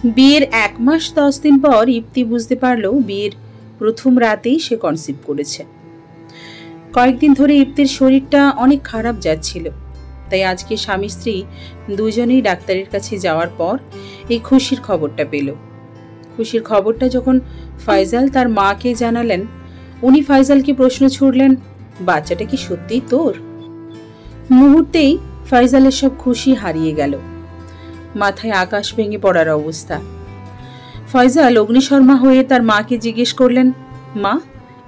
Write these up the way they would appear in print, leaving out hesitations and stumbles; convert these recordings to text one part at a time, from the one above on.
বিয়ের 1 মাস 10 দিন পর ইপ্তি বুঝতে পারল বিয়ের প্রথম রাতেই সে কনসিভ করেছে। কয়েকদিন ধরে ইপ্তির শরীরটা অনেক খারাপ যাচ্ছিল, তাই আজকে স্বামী স্ত্রী দুজনেই ডাক্তারের কাছে যাওয়ার পর এই খুশির খবরটা পেল। খুশির খবরটা যখন ফয়সাল তার মাকে জানালেন, উনি ফয়সালকে প্রশ্ন ছুড়লেন, বাচ্চাটা কি সত্যিই তোর? মুহূর্তেই ফয়সালের সব খুশি হারিয়ে গেল। মাথায় আকাশ ভেঙে পড়ার অবস্থা। ফয়সাল অগ্নিশর্মা হয়ে তার মাকে জিজ্ঞেস করলেন, মা,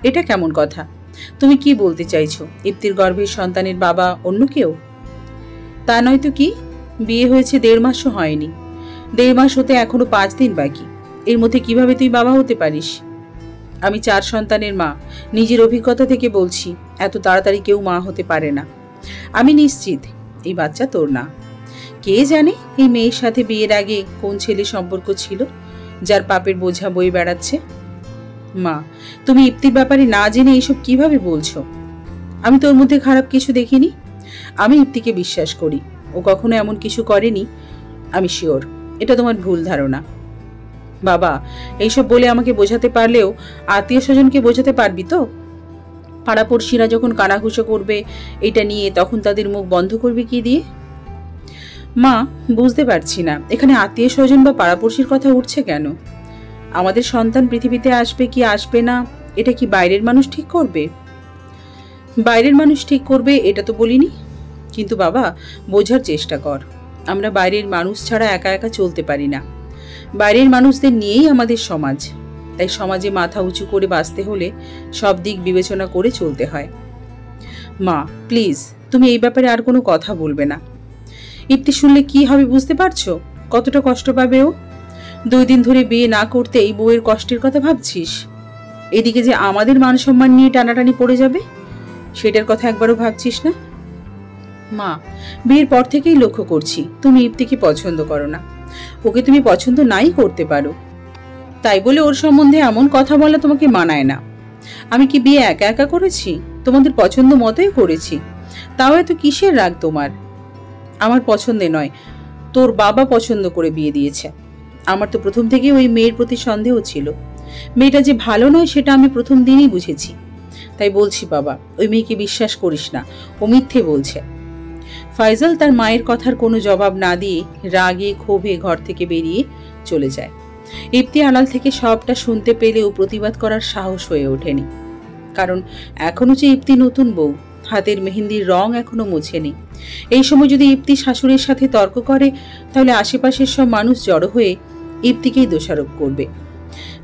এটা কেমন কথা? তুমি কি বলতে চাইছো? ইপ্তির গর্ভের সন্তানের বাবা অন্য কেউ? তা নয় তো কি, বিয়ে হয়েছে 1.5 মাসও হয়নি। 1.5 মাস হতে এখনো 5 দিন বাকি। এর মধ্যে কিভাবে তুই বাবা হতে পারিস? আমি 4 সন্তানের মা, নিজের অভিজ্ঞতা থেকে বলছি, এত তাড়াতাড়ি কেউ মা হতে পারে না। আমি নিশ্চিত এই বাচ্চা তোর না। কে জানে এই মেয়ের সাথে বিয়ের আগে কোন ছেলে সম্পর্ক ছিল, যার পাপের বোঝা বয়ে বেড়াচ্ছে। মা, তুমি ইপ্তির ব্যাপারে না জেনে এইসব কিভাবে বলছো? আমি তোর মধ্যে খারাপ কিছু দেখিনি। আমি ইপ্তিকে বিশ্বাস করি, ও কখনো এমন কিছু করেনি। আমি শিওর এটা তোমার ভুল ধারণা। বাবা, এইসব বলে আমাকে বোঝাতে পারলেও আত্মীয় স্বজনকে বোঝাতে পারবি তো? পাড়াপড়শিরা যখন কানাঘুষো করবে এটা নিয়ে, তখন তাদের মুখ বন্ধ করবে কি দিয়ে? মা, বুঝতে পারছি না এখানে আত্মীয় স্বজন বা পাড়াপড়শির কথা উঠছে কেন? আমাদের সন্তান পৃথিবীতে আসবে কি আসবে না এটা কি বাইরের মানুষ ঠিক করবে? বাইরের মানুষ ঠিক করবে এটা তো বলিনি, কিন্তু বাবা বোঝার চেষ্টা কর, আমরা বাইরের মানুষ ছাড়া একা একা চলতে পারি না। বাইরের মানুষদের নিয়েই আমাদের সমাজ, তাই সমাজে মাথা উঁচু করে বাঁচতে হলে সব দিক বিবেচনা করে চলতে হয়। মা প্লিজ, তুমি এই ব্যাপারে আর কোনো কথা বলবে না। ইপ্তি শুনলে কি হবে বুঝতে পারছো? কতটা কষ্ট পাবে ও। 2 দিন ধরে বিয়ে না করতেই বউয়ের কষ্টের কথা ভাবছিস, এদিকে যে আমাদের মান সম্মান নিয়ে টানাটানি পড়ে যাবে সেটার কথা একবারও ভাবছিস না? মা, বিয়ের পর থেকেই লক্ষ্য করছি তুমি ইপ্তিকে পছন্দ করো না। ওকে তুমি পছন্দ নাই করতে পারো, তাই বলে ওর সম্বন্ধে এমন কথা বলা তোমাকে মানায় না। আমি কি বিয়ে একা একা করেছি? তোমাদের পছন্দ মতোই করেছি, তাও এত কিসের রাগ তোমার? আমার পছন্দে নয়, তোর বাবা পছন্দ করে বিয়ে দিয়েছে। আমার তো প্রথম থেকেই ওই মেয়ের প্রতি সন্দেহ ছিল। মেয়েটা যে ভালো নয় সেটা আমি প্রথম দিনই বুঝেছি। তাই বলছি বাবা, ওই মেয়েকে বিশ্বাস করিস না, ও মিথ্যে বলছে। ফয়সাল তার মায়ের কথার কোনো জবাব না দিয়ে রাগে ক্ষোভে ঘর থেকে বেরিয়ে চলে যায়। ইপ্তি আড়াল থেকে সবটা শুনতে পেলেও প্রতিবাদ করার সাহস হয়ে ওঠেনি, কারণ এখনো যে ইপ্তি নতুন বউ, হাতের মেহেন্দির রং এখনো মোছেনি। এই সময় যদি ইপ্তি শাশুড়ির সাথে তর্ক করে, তাহলে আশেপাশের সব মানুষ জড়ো হয়ে ইপ্তিকেই দোষারোপ করবে।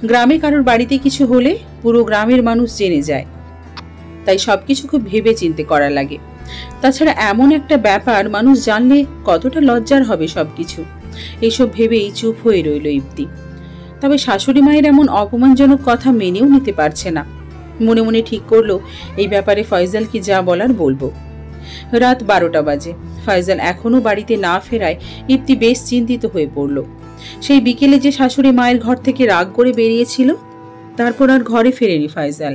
গ্রামে কারোর বাড়িতে কিছু হলে পুরো গ্রামের মানুষ জেনে যায়, তাই সবকিছু খুব ভেবে চিন্তে করা লাগে। তাছাড়া এমন একটা ব্যাপার মানুষ জানলে কতটা লজ্জার হবে সবকিছু। এইসব ভেবেই চুপ হয়ে রইল ইপ্তি। তবে শাশুড়ি মায়ের এমন অপমানজনক কথা মেনেও নিতে পারছে না। মনে মনে ঠিক করলো এই ব্যাপারে ফয়সালকে যা বলার বলবো। রাত 12টা বাজে। ফয়সাল এখনো বাড়িতে না ফেরায় ইপ্তি বেশ চিন্তিত হয়ে পড়ল। সেই বিকেলে যে শাশুড়ি মায়ের ঘর থেকে রাগ করে বেরিয়েছিল, তারপর আর ঘরে ফেরেনি ফয়সাল।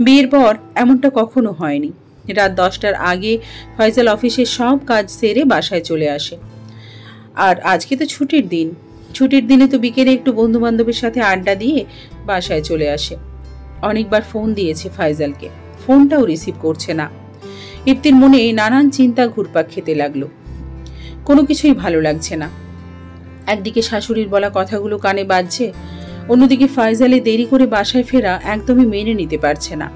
বিয়ের পর এমনটা কখনো হয়নি। রাত 10টার আগে ফয়সাল অফিসের সব কাজ সেরে বাসায় চলে আসে। আর আজকে তো ছুটির দিন, ছুটির দিনে তো বিকেলে একটু বন্ধু বান্ধবের সাথে আড্ডা দিয়ে বাসায় চলে আসে। অনেকবার ফোন দিয়েছে ফয়সালকে, ফোনটাও রিসিভ করছে না। ইপ্তির মনে নানান চিন্তা ঘুরপাক খেতে লাগলো। কোনো কিছুই ভালো লাগছে না। একদিকে শাশুড়ির বলা কথাগুলো কানে বাজছে, অন্যদিকে ফয়সালে দেরি করে বাসায় ফেরা একদমই মেনে নিতে পারছে না।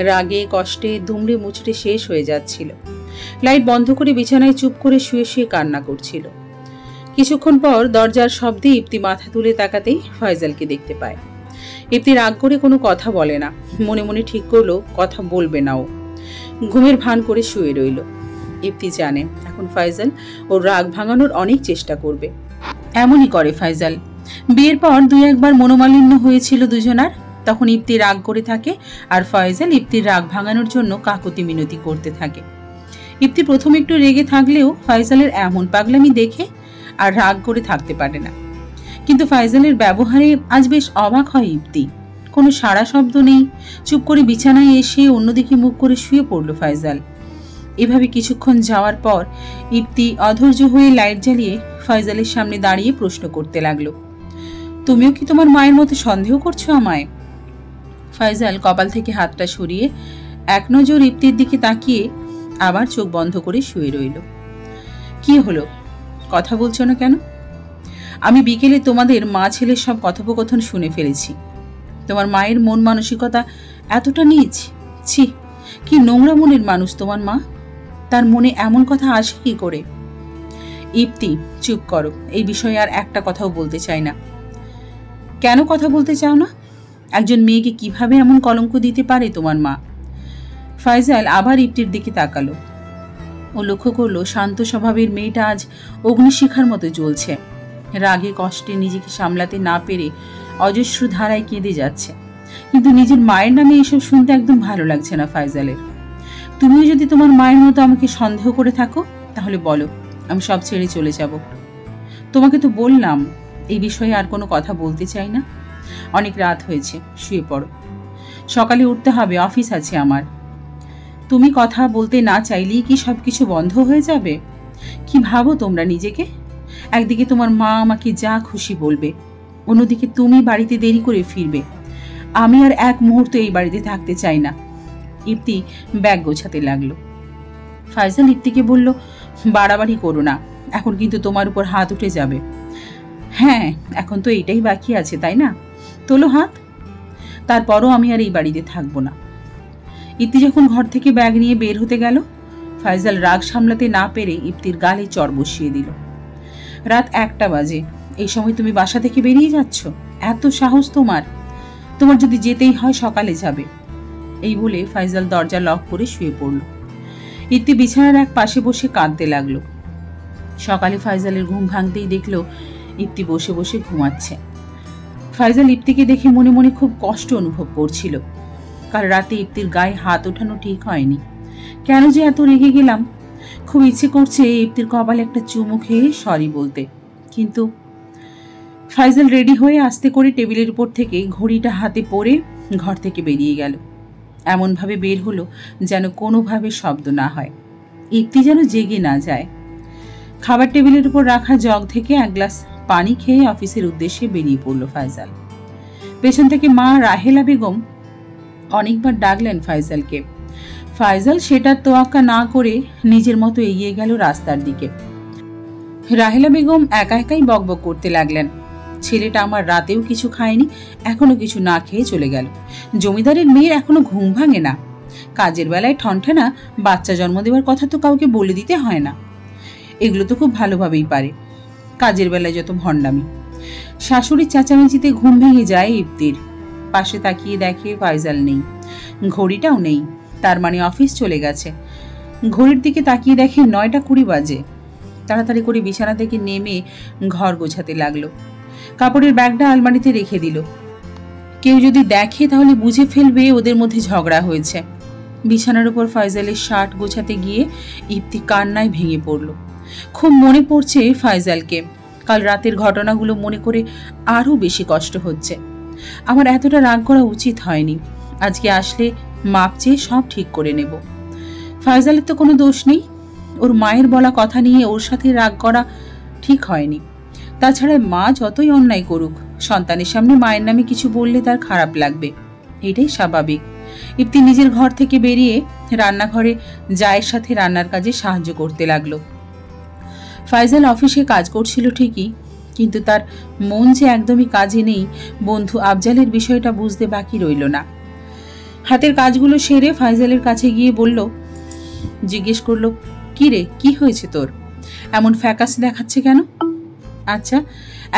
রাগে কষ্টে দুমড়ে মুচড়ে শেষ হয়ে যাচ্ছিল। লাইট বন্ধ করে বিছানায় চুপ করে শুয়ে শুয়ে কান্না করছিল। কিছুক্ষণ পর দরজার শব্দে ইপ্তি মাথা তুলে তাকাতেই ফয়সালকে দেখতে পায়। ইপ্তি রাগ করে কোনো কথা বলে না, মনে মনে ঠিক করলো কথা বলবে না ও। ঘুমের ভান করে শুয়ে রইল। ইপ্তি জানে এখন ফয়সাল ওর রাগ ভাঙানোর অনেক চেষ্টা করবে। এমনই করে ফয়সাল। বিয়ের পর 2-1 বার মনোমালিন্য হয়েছিল দুজনার, তখন ইপ্তি রাগ করে থাকে আর ফয়সাল ইপ্তির রাগ ভাঙানোর জন্য কাকুতি মিনতি করতে থাকে। ইপ্তি প্রথমে একটু রেগে থাকলেও ফয়সালের এমন পাগলামি দেখে আর রাগ করে থাকতে পারে না। কিন্তু ফয়সালের ব্যবহারে আজ বেশ অবাক হয় ইপ্তি। কোনো সাড়া শব্দ নেই, চুপ করে বিছানায় এসে অন্যদিকে মুখ করে শুয়ে পড়ল ফয়সাল। এভাবে কিছুক্ষণ যাওয়ার পর ইপ্তি অধৈর্য হয়ে লাইট জ্বালিয়ে ফয়সালের সামনে দাঁড়িয়ে প্রশ্ন করতে লাগলো, তুমিও কি তোমার মায়ের মতো সন্দেহ করছো আমায়? ফাইজাল কপাল থেকে হাতটা সরিয়ে এক নজর ইপ্তির দিকে তাকিয়ে আবার চোখ বন্ধ করে শুয়ে রইল। কি হলো, কথা বলছো না কেন? আমি বিকেলে তোমাদের মা ছেলের সব কথোপকথন শুনে ফেলেছি। তোমার মায়ের মন মানসিকতা এতটা নীচ! ছি, কি নোংরা মনের মানুষ তোমার মা। তার মনে এমন কথা আসে কি করে? ইপ্তি, চুপ করো, এই বিষয়ে আর একটা কথাও বলতে চাই না। কেন কথা বলতে চাও না? একজন মেয়েকে কিভাবে এমন কলঙ্ক দিতে পারে তোমার মা? ফাইজাল আবার ইপ্তির দিকে তাকালো। ও লক্ষ্য করলো শান্ত স্বভাবের মেয়েটা আজ অগ্নিশিখার মতো জ্বলছে। রাগে কষ্টে নিজেকে সামলাতে না পেরে অজস্র ধারায় কেঁদে যাচ্ছে। কিন্তু নিজের মায়ের নামে এসব শুনতে একদম ভালো লাগছে না ফাইজালের। তুমিও যদি তোমার মায়ের মতো আমাকে সন্দেহ করে থাকো তাহলে বলো, আমি সব ছেড়ে চলে যাব। তোমাকে তো বললাম এই বিষয়ে আর কোনো কথা বলতে চাই না। অনেক রাত হয়েছে, শুয়ে পড়ো। সকালে উঠতে হবে, অফিস আছে আমার। তুমি কথা বলতে না চাইলেই কি সবকিছু বন্ধ হয়ে যাবে? কি ভাবো তোমরা নিজেকে? একদিকে তোমার মা আমাকে যা খুশি বলবে, অন্যদিকে তুমি বাড়িতে দেরি করে ফিরবে। আমি আর এক মুহূর্ত এই বাড়িতে থাকতে চাই না। ইপ্তি ব্যাগ গোছাতে লাগলো। ফাইজাল ইপ্তিকে বলল, বাড়াবাড়ি করো না, এখন কিন্তু তোমার উপর হাত উঠে যাবে। হ্যাঁ, এখন তো এইটাই বাকি আছে, তাই না? তোলো হাত। তারপরও আমি আর এই বাড়িতে থাকবো না। ইপ্তি যখন ঘর থেকে ব্যাগ নিয়ে বের হতে গেল, ফাইজাল রাগ সামলাতে না পেরে ইপ্তির গালে চড় বসিয়ে দিল। রাত 1টা বাজে, এই সময় তুমি বাসা থেকে বেরিয়ে যাচ্ছ? এত সাহস তোমার? তোমার যদি যেতেই হয় সকালে যাবে। এই বলে ফাইজাল দরজা লক করে শুয়ে পড়ল। ইপ্তি বিছানার এক পাশে বসে কাঁদতে লাগলো। সকালে ফাইজালের ঘুম ভাঙতেই দেখল ইপ্তি বসে বসে ঘুমাচ্ছে। ফাইজাল ইপ্তিকে দেখে মনে মনে খুব কষ্ট অনুভব করছিল। কাল রাতে ইপ্তির গায়ে হাত ওঠানো ঠিক হয়নি। কেন যে এত রেগে গেলাম। খুব ইচ্ছে করছে ইপ্তির কপালে একটা চুমু খেয়ে সরি বলতে, কিন্তু ফাইজাল রেডি হয়ে আস্তে করে টেবিলের উপর থেকে ঘড়িটা হাতে পরে ঘর থেকে বেরিয়ে গেল। এমনভাবে বের হলো যেন কোনোভাবে শব্দ না হয়, ইপ্তি যেন জেগে না যায়। খাবার টেবিলের উপর রাখা জগ থেকে এক গ্লাস পানি খেয়ে অফিসের উদ্দেশ্যে বেরিয়ে পড়ল ফাইজাল। পেছন থেকে মা রাহেলা বেগম অনেকবার ডাকলেন ফাইজালকে। ফাইজাল সেটার তোয়াক্কা না করে নিজের মতো এগিয়ে গেল রাস্তার দিকে। রাহেলা বেগম একা একাই বকবক করতে লাগলেন, ছেলেটা আমার রাতেও কিছু খায়নি, এখনো কিছু না খেয়ে চলে গেল। জমিদারের মেয়ের এখনো ঘুম ভাঙে না। কাজের বেলায় ঠনঠেনা, বাচ্চা জন্ম দেওয়ার কথা তো কাউকে বলে দিতে হয় না। এগুলো তো খুব ভালোভাবেই পারে, কাজের বেলায় যত ভণ্ডামি। শাশুড়ির চেঁচামেচিতে ঘুম ভেঙে যায় ইপ্তির। পাশে তাকিয়ে দেখে ফাইজাল নেই, ঘড়িটাও নেই, তার মানে অফিস চলে গেছে। ঘড়ির দিকে তাকিয়ে দেখে 9টা 20 বাজে। তাড়াতাড়ি করে বিছানা থেকে নেমে ঘর গোছাতে লাগলো। কাপড়ের ব্যাগটা আলমারিতে রেখে দিল। কেউ যদি দেখে তাহলে বুঝে ফেলবে ওদের মধ্যে ঝগড়া হয়েছে। বিছানার উপর ফাইজালের শার্ট গোছাতে গিয়ে ইপ্তি কান্নায় ভেঙে পড়ল। খুব মনে পড়ছে ফাইজালকে। কাল রাতের ঘটনাগুলো মনে করে আরও বেশি কষ্ট হচ্ছে। আমার এতটা রাগ করা উচিত হয়নি। আজকে আসলে মাপ চেয়ে সব ঠিক করে নেব। ফাইজালের তো কোনো দোষ নেই। ওর মায়ের বলা কথা নিয়ে ওর সাথে রাগ করা ঠিক হয়নি। তাছাড়া মা যতই অন্যায় করুক, সন্তানের সামনে মায়ের নামে কিছু বললে তার খারাপ লাগবে, এটাই স্বাভাবিক। ইপ্তি নিজের ঘর থেকে বেরিয়ে রান্নাঘরে জায়ের সাথে রান্নার কাজে সাহায্য করতে লাগলো। ফাইজাল অফিসে কাজ করছিল ঠিকই, কিন্তু তার মন যে একদমই কাজে নেই, বন্ধু আফজালের বিষয়টা বুঝতে বাকি রইল না। হাতের কাজগুলো সেরে ফাইজালের কাছে গিয়ে জিজ্ঞেস করলো, কি রে, কি হয়েছে তোর? এমন ফ্যাকাশে দেখাচ্ছে কেন? আচ্ছা,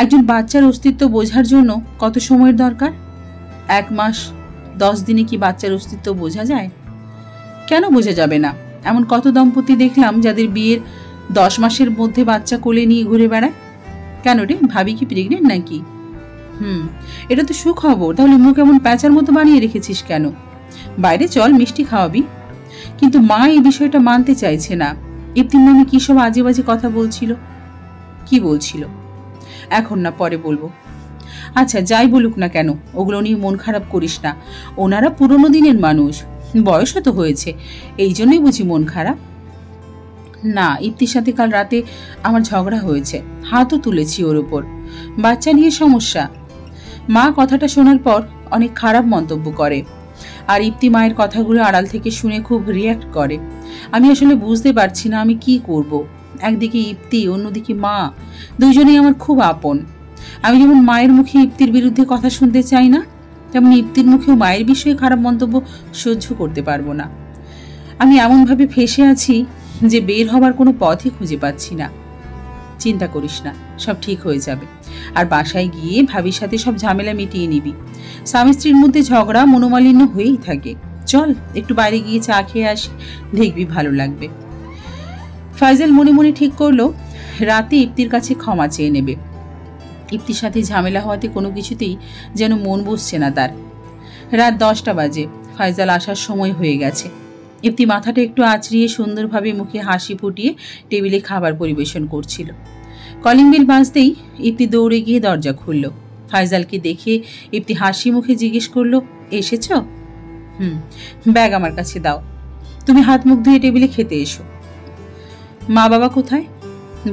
একজন বাচ্চার অস্তিত্ব বোঝার জন্য কত সময়ের দরকার? 1 মাস 10 দিনে কি বাচ্চার অস্তিত্ব বোঝা যায়? কেন বোঝা যাবে না? এমন কত দম্পতি দেখলাম যাদের বিয়ের 10 মাসের মধ্যে বাচ্চা কোলে নিয়ে ঘুরে বেড়ায়। কেন রে, ভাবি কি প্রেগনেন্ট নাকি? এটা তো সুখবর। তাহলে মুখ এমন প্যাঁচার মতো বানিয়ে রেখেছিস কেন? বাইরে চল, মিষ্টি খাওয়াবি। কিন্তু মা এই বিষয়টা মানতে চাইছে না। ইপ্তির নামে কি সব আজে বাজে কথা বলছিল। কি বলছিল? এখন না, পরে বলবো। আচ্ছা, যাই বলুক না কেন, ওগুলো নিয়ে মন খারাপ করিস না। ওনারা পুরনো দিনের মানুষ, বয়সও তো হয়েছে, এই জন্যই বুঝি মন খারাপ। না, ইপ্তির সাথে কাল রাতে আমার ঝগড়া হয়েছে, হাতও তুলেছি ওর উপর। বাচ্চা নিয়ে সমস্যা, মা কথাটা শোনার পর অনেক খারাপ মন্তব্য করে, আর ইপ্তি মায়ের কথাগুলো আড়াল থেকে শুনে খুব রিয়াক্ট করে। আমি আসলে বুঝতে পারছি না আমি কি করব। একদিকে ইপ্তি, অন্যদিকে মা, দুইজনেই আমার খুব আপন। আমি যেমন মায়ের মুখে ইপ্তির বিরুদ্ধে কথা শুনতে চাই না, তেমন ইপ্তির মুখেও মায়ের বিষয়ে খারাপ মন্তব্য সহ্য করতে পারবো না। আমি এমনভাবে ফেঁসে আছি যে বের হবার কোনো পথই খুঁজে পাচ্ছি না। চিন্তা করিস না, সব ঠিক হয়ে যাবে। আর বাসায় গিয়ে ভাবির সাথে সব ঝামেলা মিটিয়ে নিবি। স্বামী স্ত্রীর মধ্যে ঝগড়া মনোমালিন্য হয়েই থাকে। চল একটু বাইরে গিয়ে চা খেয়ে আসি, দেখবি ভালো লাগবে। ফাইজাল মনে মনে ঠিক করলো রাতে ইপ্তির কাছে ক্ষমা চেয়ে নেবে। ইপ্তির সাথে ঝামেলা হওয়াতে কোনো কিছুতেই যেন মন বসছে না তার। রাত 10টা বাজে, ফাইজাল আসার সময় হয়ে গেছে। ইপ্তি মাথাটা একটু আঁচড়িয়ে সুন্দরভাবে মুখে হাসি ফুটিয়ে টেবিলে খাবার পরিবেশন করছিল। কলিং বেল বাজতেই ইপ্তি দৌড়ে গিয়ে দরজা খুলল। ফাইজালকে দেখে ইপ্তি হাসি মুখে জিজ্ঞেস করলো, এসেছ? ব্যাগ আমার কাছে দাও। তুমি হাত মুখ ধুয়ে টেবিলে খেতে এসো। মা বাবা কোথায়?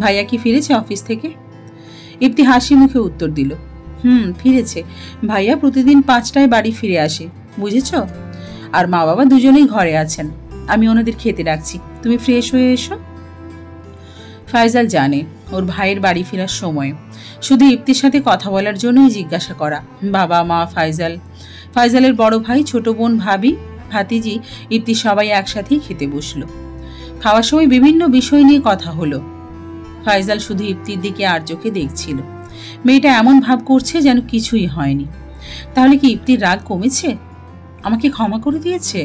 ভাইয়া কি ফিরেছে অফিস থেকে? ইপ্তি হাসি মুখে উত্তর দিল, ফিরেছে। ভাইয়া প্রতিদিন 5টায় বাড়ি ফিরে আসে, বুঝেছ? আর মা বাবা দুজনেই ঘরে আছেন। আমি ওনাদের খেতে রাখছি, তুমি ফ্রেশ হয়ে এসো। ফাইজাল জানে ওর ভাইয়ের বাড়ি ফেরার সময়। শুধু ইপ্তির সাথে কথা বলার জন্যই জিজ্ঞাসা করা। বাবা, মা, ফাইজালের বড় ভাই, ছোট বোন, ভাবি, ভাতিজি, ইপ্তি সবাই একসাথেই খেতে বসলো। খাওয়ার সময় বিভিন্ন বিষয় নিয়ে কথা হলো। ফাইজাল শুধু ইপ্তির দিকে আর চোখে দেখছিল। মেয়েটা এমন ভাব করছে যেন কিছুই হয়নি। তাহলে কি ইপ্তির রাগ কমেছে? আমাকে ক্ষমা করে দিয়েছে?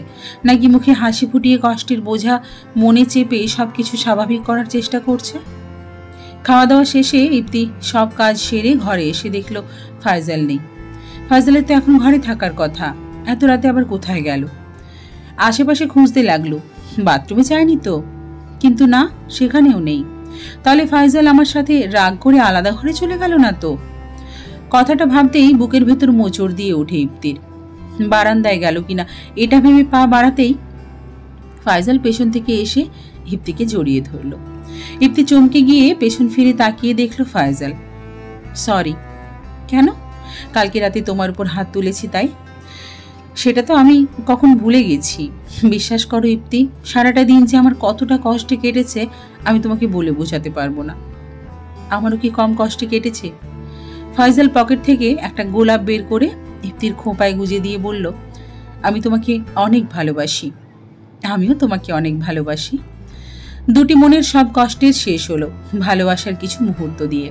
নাকি মুখে হাসি ফুটিয়ে কষ্টের বোঝা মনে চেপে সবকিছু স্বাভাবিক করার চেষ্টা করছে? খাওয়া দাওয়া শেষে ইপ্তি সব কাজ সেরে ঘরে এসে দেখলো ফাইজাল নেই। ফাইজালের তো এখন ঘরে থাকার কথা, এত রাতে আবার কোথায় গেল? আশেপাশে খুঁজতে লাগলো, বাথরুমে যায়নি তো? কিন্তু না, সেখানেও নেই। তাহলে ফাইজাল আমার সাথে রাগ করে আলাদা ঘরে চলে গেল না তো? কথাটা ভাবতেই বুকের ভেতর মোচড় দিয়ে ওঠে ইপ্তির। বারান্দায় গেল কিনা এটা ভেবে পা বাড়াতেই ফাইজাল পেছন থেকে এসে ইপ্তিকে জড়িয়ে ধরল। ইপ্তি চমকে গিয়ে পেছন ফিরে তাকিয়ে দেখল ফাইজাল। সরি। কেন? কালকে রাতে তোমার উপর হাত তুলেছি তাই? সেটা তো আমি কখন ভুলে গেছি। বিশ্বাস করো ইপ্তি, সারাটা দিন যে আমার কতটা কষ্টে কেটেছে আমি তোমাকে বলে বোঝাতে পারবো না। আমারও কি কম কষ্টে কেটেছে? ফাইজাল পকেট থেকে একটা গোলাপ বের করে ইপ্তির খোঁপায় গুজে দিয়ে বলল, আমি তোমাকে অনেক ভালোবাসি। আমিও তোমাকে অনেক ভালোবাসি। দুটি মনের সব কষ্টের শেষ হলো ভালোবাসার কিছু মুহূর্ত দিয়ে।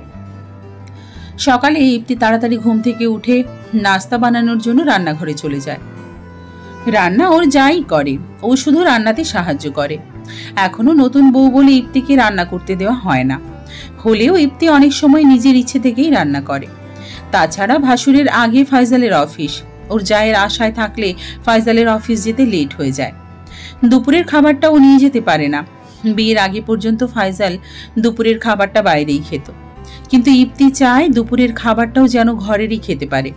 সকালে ইপ্তি তাড়াতাড়ি ঘুম থেকে উঠে নাস্তা বানানোর জন্য রান্নাঘরে চলে যায়। রান্না ওর যাই করে, ও শুধু রান্নাতে সাহায্য করে। এখনো নতুন বউ বলে ইপ্তিকে রান্না করতে দেওয়া হয় না। হলেও ইপ্তি অনেক সময় নিজের ইচ্ছে থেকেই রান্না করে। তাছাড়া ভাসুরের আগে ফাইজালের অফিস। ওর জায়ের আশায় থাকলে ফাইজালের অফিস যেতে লেট হয়ে যায়। দুপুরের খাবারটা ও নিয়ে যেতে পারে না। বিয়ের আগে পর্যন্ত ফাইজাল দুপুরের খাবারটা বাইরেই খেত, কিন্তু ইপ্তি চায় দুপুরের খাবারটাও যেন ঘরেরই খেতে পারে।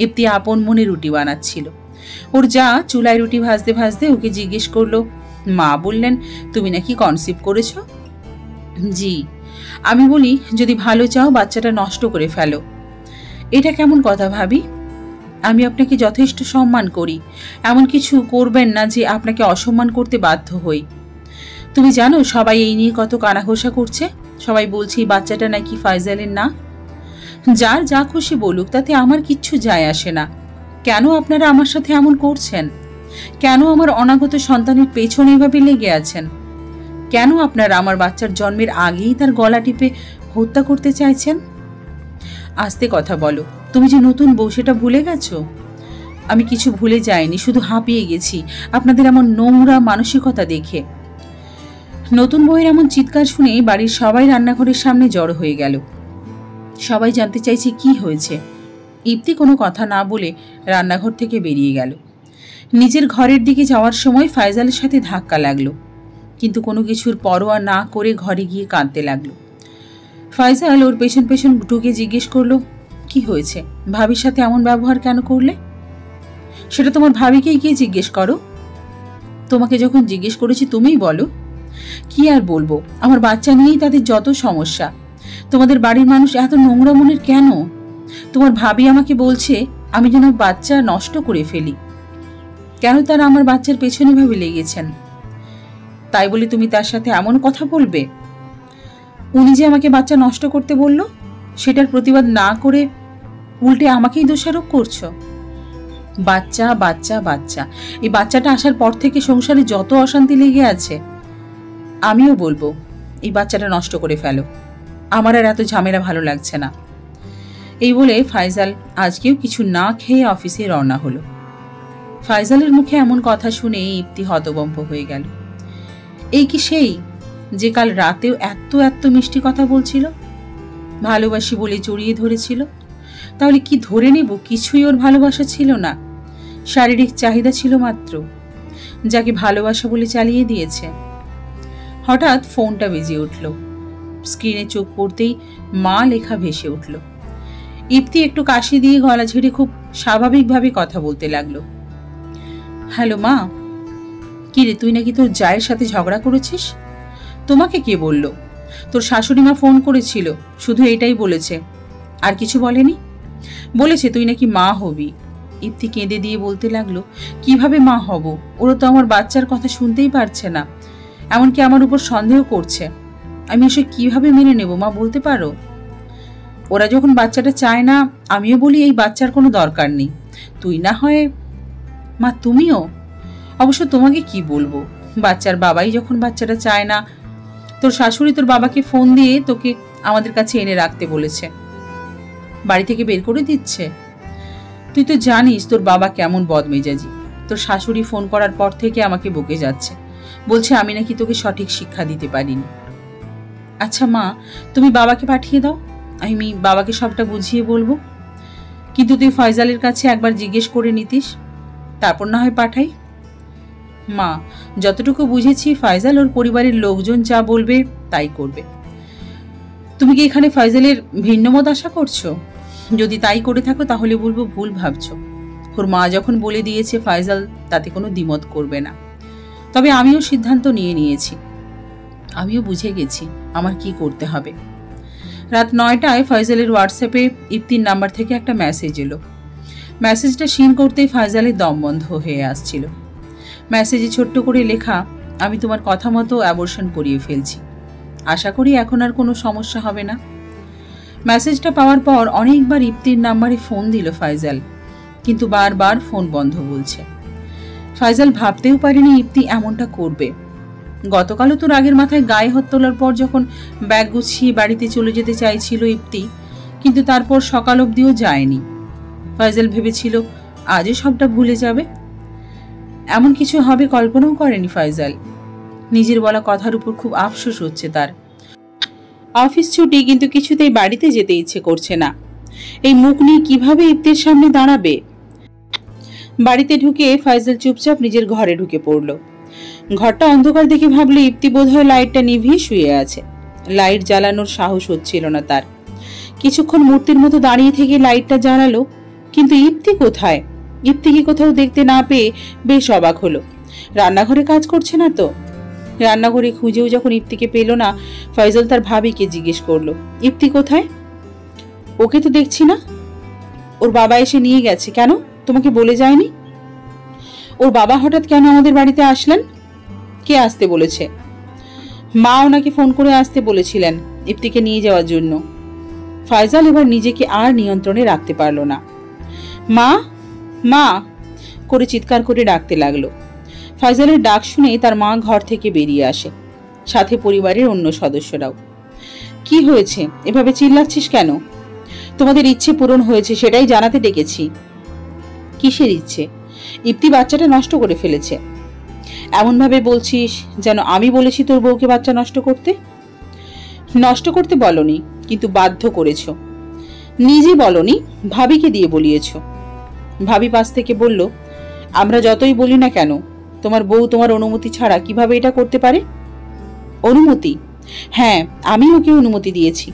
ইপ্তি আপন মনে রুটি বানাচ্ছিল। ওর যা চুলায় রুটি ভাজতে ভাজতে ওকে জিজ্ঞেস করলো, মা বললেন তুমি নাকি কনসিভ করেছ? জি। আমি বলি, যদি ভালো চাও বাচ্চাটা নষ্ট করে ফেলো। এটা কেমন কথা ভাবি? আমি আপনাকে যথেষ্ট সম্মান করি, এমন কিছু করবেন না যে আপনাকে অসম্মান করতে বাধ্য হই। তুমি জানো সবাই এই নিয়ে কত কানাঘোষা করছে। সবাই বলছে এই বাচ্চাটা নাকি ফাইজালের না। যার যা খুশি বলুক, তাতে আমার কিচ্ছু যায় আসে না। কেন আপনারা আমার সাথে এমন করছেন? কেন আমার অনাগত সন্তানের পেছনে এভাবে লেগে আছেন? কেন আপনারা আমার বাচ্চার জন্মের আগেই তার গলা টিপে হত্যা করতে চাইছেন? আস্তে কথা বলো, তুমি যে নতুন বউ সেটা ভুলে গেছো? আমি কিছু ভুলে যাইনি, শুধু হাঁপিয়ে গেছি আপনাদের এমন নোংরা মানসিকতা দেখে। নতুন বউয়ের এমন চিৎকার শুনে বাড়ির সবাই রান্নাঘরের সামনে জড়ো হয়ে গেল। সবাই জানতে চাইছে কি হয়েছে। ইপ্তি কোনো কথা না বলে রান্নাঘর থেকে বেরিয়ে গেল। নিজের ঘরের দিকে যাওয়ার সময় ফাইজালের সাথে ধাক্কা লাগলো, কিন্তু কোনো কিছুর পরোয়া না করে ঘরে গিয়ে কাঁদতে লাগলো। ফাইজাল ওর পেছন পেছন ঢুকে জিজ্ঞেস করলো, কি হয়েছে? ভাবির সাথে এমন ব্যবহার কেন করলে? সেটা তোমার ভাবিকেই গিয়ে জিজ্ঞেস করো। তোমাকে যখন জিজ্ঞেস করেছি তুমিই বলো। কি আর বলবো, আমার বাচ্চা নিয়েই তাদের যত সমস্যা। তোমাদের বাড়ির মানুষ এত নোংরা মনের কেন? তোমার ভাবি আমাকে বলছে আমি যেন বাচ্চা নষ্ট করে ফেলি। কেন তারা আমার বাচ্চার পেছনে ভাবে লেগেছেন? তাই বলে তুমি তার সাথে এমন কথা বলবে? উনি যে আমাকে বাচ্চা নষ্ট করতে বলল, সেটার প্রতিবাদ না করে উল্টে আমাকেই দোষারোপ করছো। বাচ্চা বাচ্চা বাচ্চা, এই বাচ্চাটা আসার পর থেকে সংসারে যত অশান্তি লেগে আছে, আমিও বলবো এই বাচ্চাটা নষ্ট করে ফেলো। আমার আর এত ঝামেলা ভালো লাগছে না। এই বলে ফাইজাল আজকেও কিছু না খেয়ে অফিসে রওনা হলো। ফাইজালের মুখে এমন কথা শুনে ইপ্তি হতভম্ব হয়ে গেল। এই কি সেই যে কাল রাতেও এত এত মিষ্টি কথা বলছিল, ভালোবাসি বলে জড়িয়ে ধরেছিল? তাহলে কি ধরে নেব কিছুই ওর ভালোবাসা ছিল না, শারীরিক চাহিদা ছিল মাত্র, যাকে ভালোবাসা বলে চালিয়ে দিয়েছে? হঠাৎ ফোনটা বেজে উঠল। স্ক্রিনে চোখ পড়তেই মা লেখা ভেসে উঠল। ইপ্তি একটু কাশি দিয়ে গলা ঝেড়ে খুব স্বাভাবিকভাবে কথা বলতে লাগলো। হ্যালো মা। কি রে, তুই নাকি তোর জায়ের সাথে ঝগড়া করেছিস? তোমাকে কে বলল? তোর শাশুড়ি মা ফোন করেছিল, শুধু এটাই বলেছে, আর কিছু বলেনি। বলেছে তুই নাকি মা হবি। ইপ্তি কেঁদে দিয়ে বলতে লাগলো, কিভাবে মা হব? ওরা তো আমার বাচ্চার কথা শুনতেই পারছে না, এমনকি আমার উপর সন্দেহ করছে। আমি এসে কিভাবে মেনে নেব মা, বলতে পারো? ওরা যখন বাচ্চাটা চায় না, আমিও বলি এই বাচ্চার কোনো দরকার নেই, তুই না হয়। মা তুমিও? অবশ্য তোমাকে কি বলবো, বাচ্চার বাবাই যখন বাচ্চাটা চায় না, তোর শাশুড়ি তোর বাবাকে ফোন দিয়ে তোকে আমাদের কাছে এনে রাখতে বলেছে, বাড়ি থেকে বের করে দিচ্ছে। তুই তো জানিস তোর বাবা কেমন বদমেজাজি। তোর শাশুড়ি ফোন করার পর থেকে আমাকে বকে যাচ্ছে, বলছে আমি নাকি তোকে সঠিক শিক্ষা দিতে পারিনি। আচ্ছা মা, তুমি বাবাকে পাঠিয়ে দাও, আমি বাবাকে সবটা বুঝিয়ে বলবো। কিন্তু তুই ফয়জালের কাছে একবার জিজ্ঞেস করে নিতিস, তারপর না হয় পাঠাই। মা, যতটুকু বুঝেছি ফয়জাল ওর পরিবারের লোকজন যা বলবে তাই করবে। তুমি কি এখানে ফয়জালের ভিন্ন মত আশা করছো? যদি তাই করে থাকো তাহলে বলবো ভুল ভাবছো। ওর মা যখন বলে দিয়েছে ফয়জাল তাতে কোনো দ্বিমত করবে না। তবে আমিও সিদ্ধান্ত নিয়ে নিয়েছি, আমিও বুঝে গেছি আমার কি করতে হবে। রাত 9টায় ফয়জালের হোয়াটসঅ্যাপে ইপ্তির নাম্বার থেকে একটা মেসেজ এলো। মেসেজটা সিন করতেই ফয়জালের দম বন্ধ হয়ে আসছিল। মেসেজে ছোট্ট করে লেখা, আমি তোমার কথা মতো অ্যাবর্শন করিয়ে ফেলছি, আশা করি এখন আর কোনো সমস্যা হবে না। মেসেজটা পাওয়ার পর অনেকবার ইপ্তির নাম্বারে ফোন দিল ফয়জাল, কিন্তু বারবার ফোন বন্ধ বলছে। ফয়জাল ভাবতেও পারেনি ইপ্তি এমনটা করবে। গতকালও তো রাগের মাথায় গায়ে হাত তোলার পর যখন ব্যাগ গুছিয়ে বাড়িতে চলে যেতে চাইছিল ইপ্তি, কিন্তু তারপর সকাল অবধিও যায়নি। ফয়জাল ভেবেছিল আজও সবটা ভুলে যাবে। এমন কিছু হবে কল্পনাও করেনি ফয়জাল। নিজের বলা কথার উপর খুব আফসোস হচ্ছে তার। অফিস ছুটি, কিন্তু কিছুতেই বাড়িতে যেতে ইচ্ছে করছে না। এই মুখ নিয়ে কিভাবে ইপ্তির সামনে দাঁড়াবে? বাড়িতে ঢুকে ফয়জাল চুপচাপ নিজের ঘরে ঢুকে পড়ল। ঘরটা অন্ধকার দেখে ভাবলো ইপ্তি বোধহয় লাইটটা নিভিয়ে শুয়ে আছে। লাইট জ্বালানোর সাহস হচ্ছিল না তার। কিছুক্ষণ মূর্তির মতো দাঁড়িয়ে থেকে লাইটটা জ্বালালো, কিন্তু ইপ্তি কোথায়? ইপ্তিকে কোথাও দেখতে না পেয়ে বেশ অবাক হলো। রান্নাঘরে কাজ করছে না তো? রান্নাঘরে খুঁজেও যখন ইপ্তিকে পেল না, ফয়জাল তার ভাবিকে জিজ্ঞেস করলো, ইপ্তি কোথায়? ওকে তো দেখছি না। ওর বাবা এসে নিয়ে গেছে। কেন, তোমাকে বলে যায়নি? ওর বাবা হঠাৎ কেন আমাদের বাড়িতে আসলেন? কে আসতে বলেছে? মা ওনাকে ফোন করে আসতে বলেছিলেন ইপ্তিকে নিয়ে যাওয়ার জন্য। ফয়জাল এবার নিজেকে আর নিয়ন্ত্রণে রাখতে পারল না। মা মা করে চিৎকার করে ডাকতে লাগলো। ফয়জালের ডাক শুনে তার মা ঘর থেকে বেরিয়ে আসে, সাথে পরিবারের অন্য সদস্যরাও। কি হয়েছে, এভাবে চিল্লাচ্ছিস কেন? তোমাদের ইচ্ছে পূরণ হয়েছে সেটাই জানাতে ডেকেছি। কিসের ইচ্ছে? ইপ্তি বাচ্চাটা নষ্ট করে ফেলেছে। এমন ভাবে বলছিস যেন আমি বলেছি তোর বউকে বাচ্চা নষ্ট করতে। নষ্ট করতে বলনি, কিন্তু বাধ্য করেছো। নিজে বলনি, ভাবিকে দিয়ে বলিয়েছ। ভাবি পাশ থেকে বলল, আমরা যতই বলি না কেন তোমার বউ তোমার অনুমতি ছাড়া কিভাবে এটা করতে পারে? অনুমতি? হ্যাঁ, আমি ওকে অনুমতি দিয়েছি।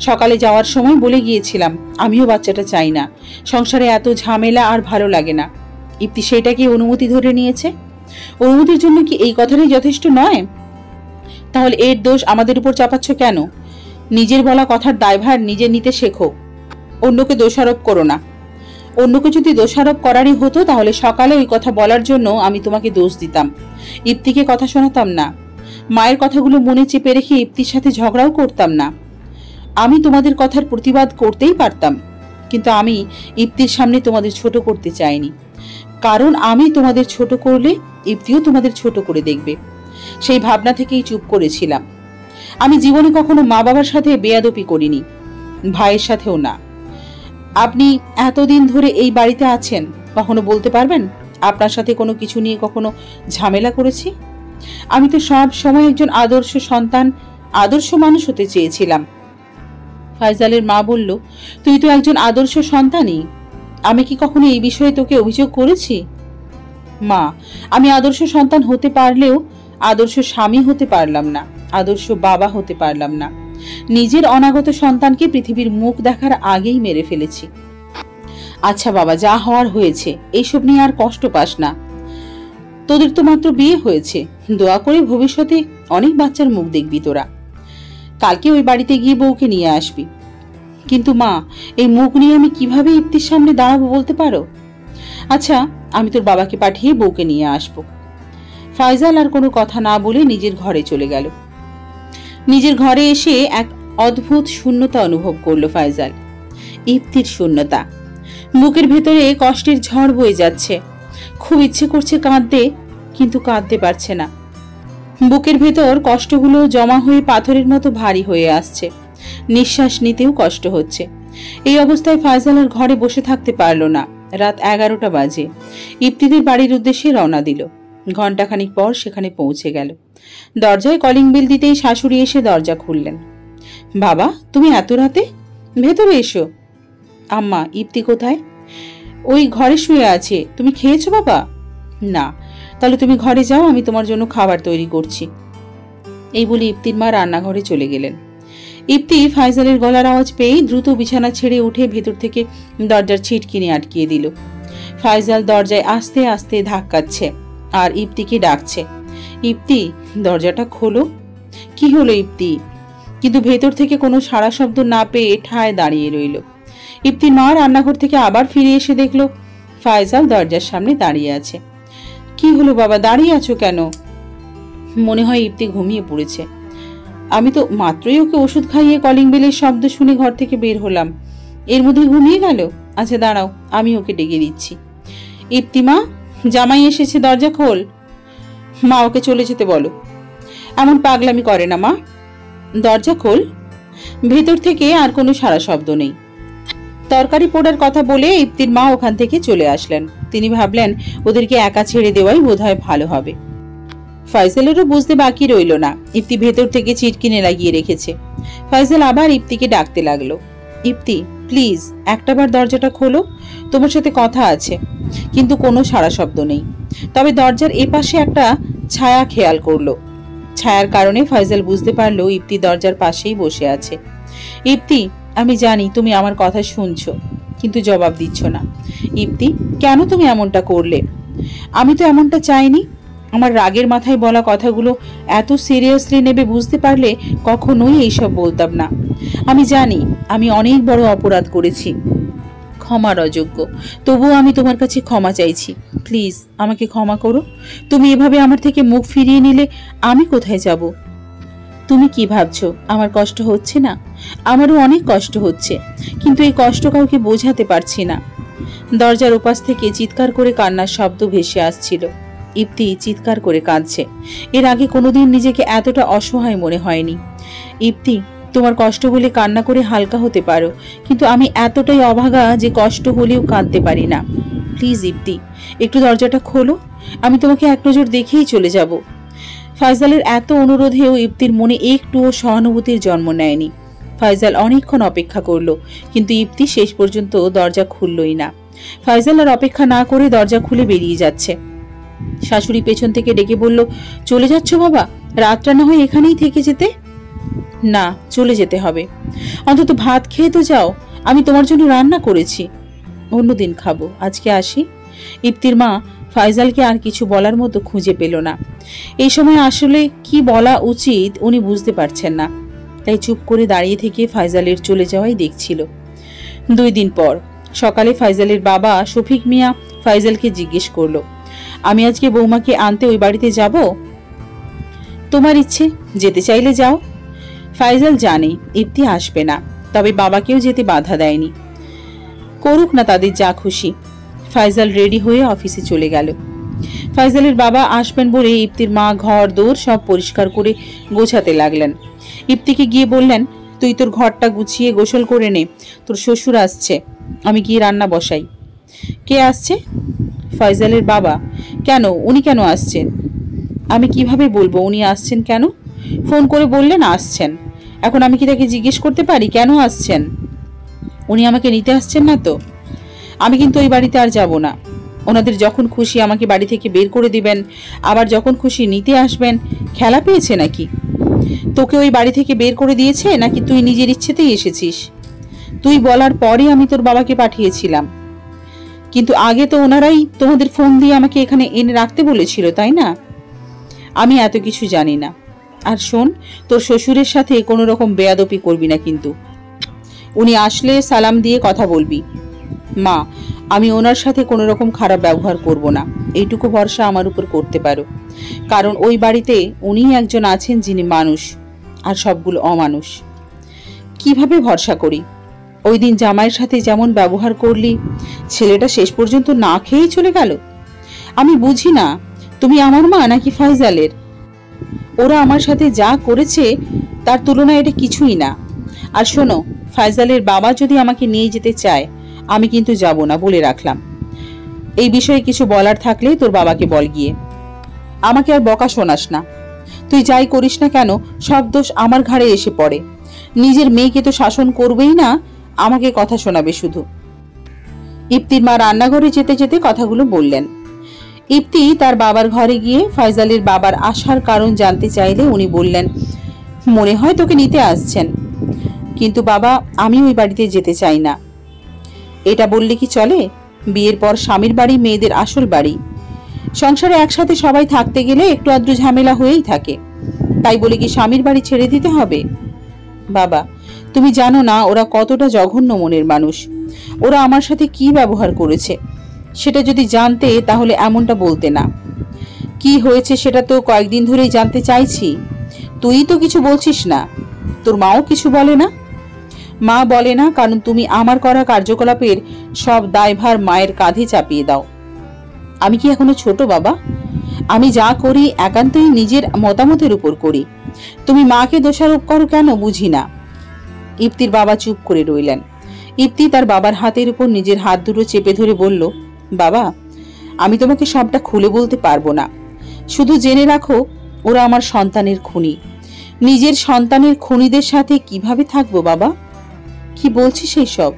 সকালে যাওয়ার সময় বলে গিয়েছিলাম আমিও বাচ্চাটা চাই না, সংসারে এত ঝামেলা আর ভালো লাগে না। ইপ্তি সেটাকে অনুমতি ধরে নিয়েছে। অনুমতির জন্য কি এই কথাটাই যথেষ্ট নয়? তাহলে এর দোষ আমাদের উপর চাপাচ্ছ কেন? নিজের বলা কথার দায়ভার নিজে নিতে শেখো। অন্যকে দোষারোপ করো না। অন্যকে যদি দোষারোপ করারই হতো তাহলে সকালে ওই কথা বলার জন্য আমি তোমাকে দোষ দিতাম, ইপ্তিকে কথা শোনাতাম না, মায়ের কথাগুলো মনে চেপে রেখে ইপ্তির সাথে ঝগড়াও করতাম না। আমি তোমাদের কথার প্রতিবাদ করতেই পারতাম, কিন্তু আমি ইপ্তির সামনে তোমাদের ছোট করতে চাইনি, কারণ আমি তোমাদের ছোট করলে ইপ্তিও তোমাদের ছোট করে দেখবে। সেই ভাবনা থেকেই চুপ করেছিলাম। আমি জীবনে কখনো মা বাবার সাথে বেয়াদপি করিনি, ভাইয়ের সাথেও না। আপনি এতদিন ধরে এই বাড়িতে আছেন, কখনো বলতে পারবেন আপনার সাথে কোনো কিছু নিয়ে কখনো ঝামেলা করেছি? আমি তো সব সময় একজন আদর্শ সন্তান, আদর্শ মানুষ হতে চেয়েছিলাম। ফাইজালের মা বলল, তুই তো একজন আদর্শ সন্তানই, আমি কি কখনো এই বিষয়ে তোকে অভিযোগ করেছি? মা, আমি আদর্শ সন্তান হতে পারলেও আদর্শ স্বামী হতে পারলাম না, আদর্শ বাবা হতে পারলাম না। নিজের অনাগত সন্তানকে পৃথিবীর মুখ দেখার আগেই মেরে ফেলেছি। আচ্ছা বাবা, যা হওয়ার হয়েছে, এইসব নিয়ে আর কষ্ট পাস না। তোদের তো মাত্র বিয়ে হয়েছে, দোয়া করে ভবিষ্যতে অনেক বাচ্চার মুখ দেখবি তোরা। কালকে ওই বাড়িতে গিয়ে বউকে নিয়ে আসবি। কিন্তু মা, এই মুখ নিয়ে আমি কিভাবে ইপ্তির সামনে দাঁড়াবো বলতে পারো? আচ্ছা, আমি তোর বাবাকে পাঠিয়ে বউকে নিয়ে আসব। ফাইজাল আর কোনো কথা না বলে নিজের ঘরে চলে গেল। নিজের ঘরে এসে এক অদ্ভুত শূন্যতা অনুভব করলো ফাইজাল। ইপ্তির শূন্যতা। বুকের ভেতরে কষ্টের ঝড় বয়ে যাচ্ছে। খুব ইচ্ছে করছে কাঁদতে, কিন্তু কাঁদতে পারছে না। বুকের ভেতর কষ্টগুলো জমা হয়ে পাথরের মতো ভারী হয়ে আসছে। নিঃশ্বাস নিতেও কষ্ট হচ্ছে। এই অবস্থায় ফাইজাল আর ঘরে বসে থাকতে পারল না। রাত 11টা বাজে। ইপ্তিদের বাড়ির উদ্দেশ্যে রওনা দিল। ঘণ্টাখানিক পর সেখানে পৌঁছে গেল। দরজায় কলিং বেল দিতেই শাশুড়ি এসে দরজা খুললেন। বাবা, তুমি এত রাতে? ভেতরে এসো। আম্মা, ইপ্তি কোথায়? ওই ঘরে শুয়ে আছে। তুমি খেয়েছো বাবা? না। তাহলে তুমি ঘরে যাও, আমি তোমার জন্য খাবার তৈরি করছি। এই বলে ইপ্তির মা রান্নাঘরে চলে গেলেন। ইপ্তি ফাইজালের গলার আওয়াজ পেয়ে দ্রুত বিছানা ছেড়ে উঠে ভেতর থেকে দরজার ছিটকিনি আটকিয়ে দিল। ফাইজাল দরজায় আস্তে আস্তে ধাক্কাচ্ছে আর ইপ্তিকে ডাকছে, ইপ্তি, দরজাটা খোলো। কি হলো ইপ্তি? কিন্তু ভেতর থেকে কোনো সাড়া শব্দ না পেয়ে ঠায় দাঁড়িয়ে রইল। ইপ্তির মা রান্নাঘর থেকে আবার ফিরে এসে দেখলো ফাইজাল দরজার সামনে দাঁড়িয়ে আছে। কি হলো বাবা, দাঁড়িয়ে আছো কেন? মনে হয় ইপ্তি ঘুমিয়ে পড়েছে। আমি তো মাত্রই ওকে ওষুধ খাইয়ে কলিং বেলের শব্দ শুনে ঘর থেকে বের হলাম, এর মধ্যে ঘুমিয়ে গেল। আচ্ছা দাঁড়াও, আমি ওকে ডেকে দিচ্ছি। ইপ্তিমা, জামাই এসেছে, দরজা খোল। মা, ওকে চলে যেতে বলো। এমন পাগলামি করে না মা, দরজা খোল। ভেতর থেকে আর কোনো সাড়া শব্দ নেই। তরকারি পোড়ার কথা বলে ইপ্তির মা ওখান থেকে চলে আসলেন। তিনি ভাবলেন ওদেরকে একা ছেড়ে দেওয়াই বোধহয় ভালো হবে। ফাইজালেরও বুঝতে বাকি রইল না, ইপ্তি ভেতর থেকে চিটকিনে লাগিয়ে রেখেছে। ফাইজাল আবার ইপ্তিকে ডাকতে লাগলো, ইপ্তি প্লিজ একটাবার দরজাটা খোলো, তোমার সাথে কথা আছে। কিন্তু কোনো সাড়া শব্দ নেই। তবে দরজার এপাশে একটা ছায়া খেয়াল করলো। ছায়ার কারণে ফাইজাল বুঝতে পারলো ইপ্তি দরজার পাশেই বসে আছে। ইপ্তি, আমি জানি তুমি আমার কথা শুনছো, কিন্তু জবাব দিচ্ছ না। ইপ্তি, কেন তুমি এমনটা করলে? আমি তো এমনটা চাইনি। আমার রাগের মাথায় বলা কথাগুলো এত সিরিয়াসলি নেবে বুঝতে পারলে কখনোই এইসব বলতাম না। আমি জানি আমি অনেক বড় অপরাধ করেছি, ক্ষমার অযোগ্য, তবুও আমি তোমার কাছে ক্ষমা চাইছি। প্লিজ আমাকে ক্ষমা করো। তুমি এভাবে আমার থেকে মুখ ফিরিয়ে নিলে আমি কোথায় যাব? তুমি কি ভাবছো আমার কষ্ট হচ্ছে না? আমারও অনেক কষ্ট হচ্ছে, কিন্তু এই কষ্ট কাউকে বোঝাতে পারছি না। দরজার ওপাশ থেকে চিৎকার করে কান্নার শব্দ ভেসে আসছিল। ইপ্তি চিৎকার করে কাঁদছে। এর আগে কোনোদিন নিজেকে এতটা অসহায় মনে হয়নি। ইপ্তি, তোমার কষ্ট হলে কান্না করে হালকা হতে পারো, কিন্তু আমি এতটাই অভাগা যে কষ্ট হলেও কাঁদতে পারি না। প্লিজ ইপ্তি, একটু দরজাটা খোলো, আমি তোমাকে এক নজর দেখেই চলে যাব। ফাইজালের এত অনুরোধেও ইপ্তির মনে একটুও সহানুভূতির জন্ম নেয়নি। ফাইজাল অনেকক্ষণ অপেক্ষা করলো, কিন্তু ইপ্তি শেষ পর্যন্ত দরজা খুললই না। ফাইজাল আর অপেক্ষা না করে দরজা খুলে বেরিয়ে যাচ্ছে। শাশুড়ি পেছন থেকে ডেকে বলল, চলে যাচ্ছ বাবা? রাতটা না হয় এখানেই থেকে যেতে। না, চলে যেতে হবে। অন্তত ভাত খেয়ে তো যাও, আমি তোমার জন্য রান্না করেছি। অন্যদিন খাবো, আজকে আসি। ইপ্তির মা ফাইজালকে আর কিছু বলার মতো খুঁজে পেল না। এই সময় আসলে কি বলা উচিত উনি বুঝতে পারছেন না, তাই চুপ করে দাঁড়িয়ে থেকে ফাইজালের চলে যাওয়াই দেখছিল। 2 দিন পর সকালে ফাইজালের বাবা শফিক মিয়া ফাইজালকে জিজ্ঞেস করলো, আমি আজকে বৌমাকে আনতে ওই বাড়িতে যাব? তোমার ইচ্ছে, যেতে চাইলে যাও। ফাইজাল জানে ইপ্তি আসবে না, তবে বাবাকেও যেতে বাধা দেয়নি। করুক না তাদের যা খুশি। ফাইজাল রেডি হয়ে অফিসে চলে গেল। ফাইজালের বাবা আসবেন বলে ইপ্তির মা ঘর দৌড় সব পরিষ্কার করে গোছাতে লাগলেন। ইপ্তিকে গিয়ে বললেন, তুই তোর ঘরটা গুছিয়ে গোসল করে নে, তোর শ্বশুর আসছে, আমি গিয়ে রান্না বসাই। কে আসছে? ফাইজালের বাবা। কেন, উনি কেন আসছেন? আমি কিভাবে বলবো উনি আসছেন কেন? ফোন করে বললেন আসছেন। এখন আমি কি তাকে জিজ্ঞেস করতে পারি কেন আসছেন? উনি আমাকে নিতে আসছেন না তো? আমি কিন্তু ওই বাড়িতে আর যাব না। ওনাদের যখন খুশি আমাকে বাড়ি থেকে বের করে দিবেন, আবার যখন খুশি নিতে আসবেন। খেলা পেয়েছে নাকি? তোকে ওই বাড়ি থেকে বের করে দিয়েছে নাকি তুই নিজের ইচ্ছেতেই এসেছিস? তুই বলার পরে আমি তোর বাবাকে পাঠিয়েছিলাম, কিন্তু আগে তো ওনারাই তোমাদের ফোন দিয়ে আমাকে এখানে এনে রাখতে বলেছিল, তাই না? আমি এত কিছু জানি না। আর শোন, তোর শ্বশুরের সাথে কোনো রকম বেয়াদপি করবি না কিন্তু। উনি আসলে সালাম দিয়ে কথা বলবি। মা, আমি ওনার সাথে কোনো রকম খারাপ ব্যবহার করব না, এইটুকু ভরসা আমার উপর করতে পারো। কারণ ওই বাড়িতে উনিই একজন আছেন যিনি মানুষ, আর সবগুলো অমানুষ। কিভাবে ভরসা করি? ওই দিন জামাইয়ের সাথে যেমন ব্যবহার করলি, ছেলেটা শেষ পর্যন্ত না খেয়েই চলে গেল। আমি বুঝি না তুমি আমার মা নাকি ফাইজালের। ওরা আমার সাথে যা করেছে তার তুলনায় এটা কিছুই না। আর শোনো, ফাইজালের বাবা যদি আমাকে নিয়ে যেতে চায় আমি কিন্তু যাব না, বলে রাখলাম। এই বিষয়ে কিছু বলার থাকলে তোর বাবাকে বল গিয়ে। আমাকে আর বকা শোনাস না। তুই যাই করিস না কেন, সব দোষ আমার ঘাড়ে এসে পড়ে। নিজের মেয়েকে তো শাসন করবেই না, আমাকে কথা শোনাবে শুধু। ইপ্তির মা রান্নাঘরে যেতে যেতে কথাগুলো বললেন। ইপ্তি তার বাবার ঘরে গিয়ে ফাইজালের বাবার আসার কারণ জানতে চাইলে উনি বললেন, মনে হয় তোকে নিতে আসছেন, কিন্তু বাবা আমি ওই বাড়িতে যেতে চাই না। এটা বললে কি চলে? বিয়ের পর স্বামীর বাড়ি মেয়েদের আসল বাড়ি। সংসারে একসাথে সবাই থাকতে গেলে একটু আধটু ঝামেলা হয়েই থাকে, তাই বলে কি স্বামীর বাড়ি ছেড়ে দিতে হবে? বাবা, তুমি জানো না ওরা কতটা জঘন্য মনের মানুষ। ওরা আমার সাথে কি ব্যবহার করেছে সেটা যদি জানতে তাহলে এমনটা বলতে না। কি হয়েছে সেটা তো কয়েকদিন ধরেই জানতে চাইছি। তুই তো কিছু বলছিস না, তোর মাও কিছু বলে না? মা বলে না কারণ তুমি আমার করা কার্যকলাপের সব দায়ভার মায়ের কাঁধে চাপিয়ে দাও। আমি কি এখনো ছোট বাবা? আমি যা করি একান্তই নিজের মতামতের উপর করি। তুমি মাকে দোষারোপ করো কেন বুঝি না। ইপ্তির বাবা চুপ করে রইলেন। ইপ্তি তার বাবার হাতের উপর নিজের হাত দুটো চেপে ধরে বলল, বাবা আমি তোমাকে সবটা খুলে বলতে পারবো না, শুধু জেনে রাখো ওরা আমার সন্তানের খুনি। নিজের সন্তানের খুনিদের সাথে কিভাবে থাকবো বাবা? কি বলছিস সেই সব?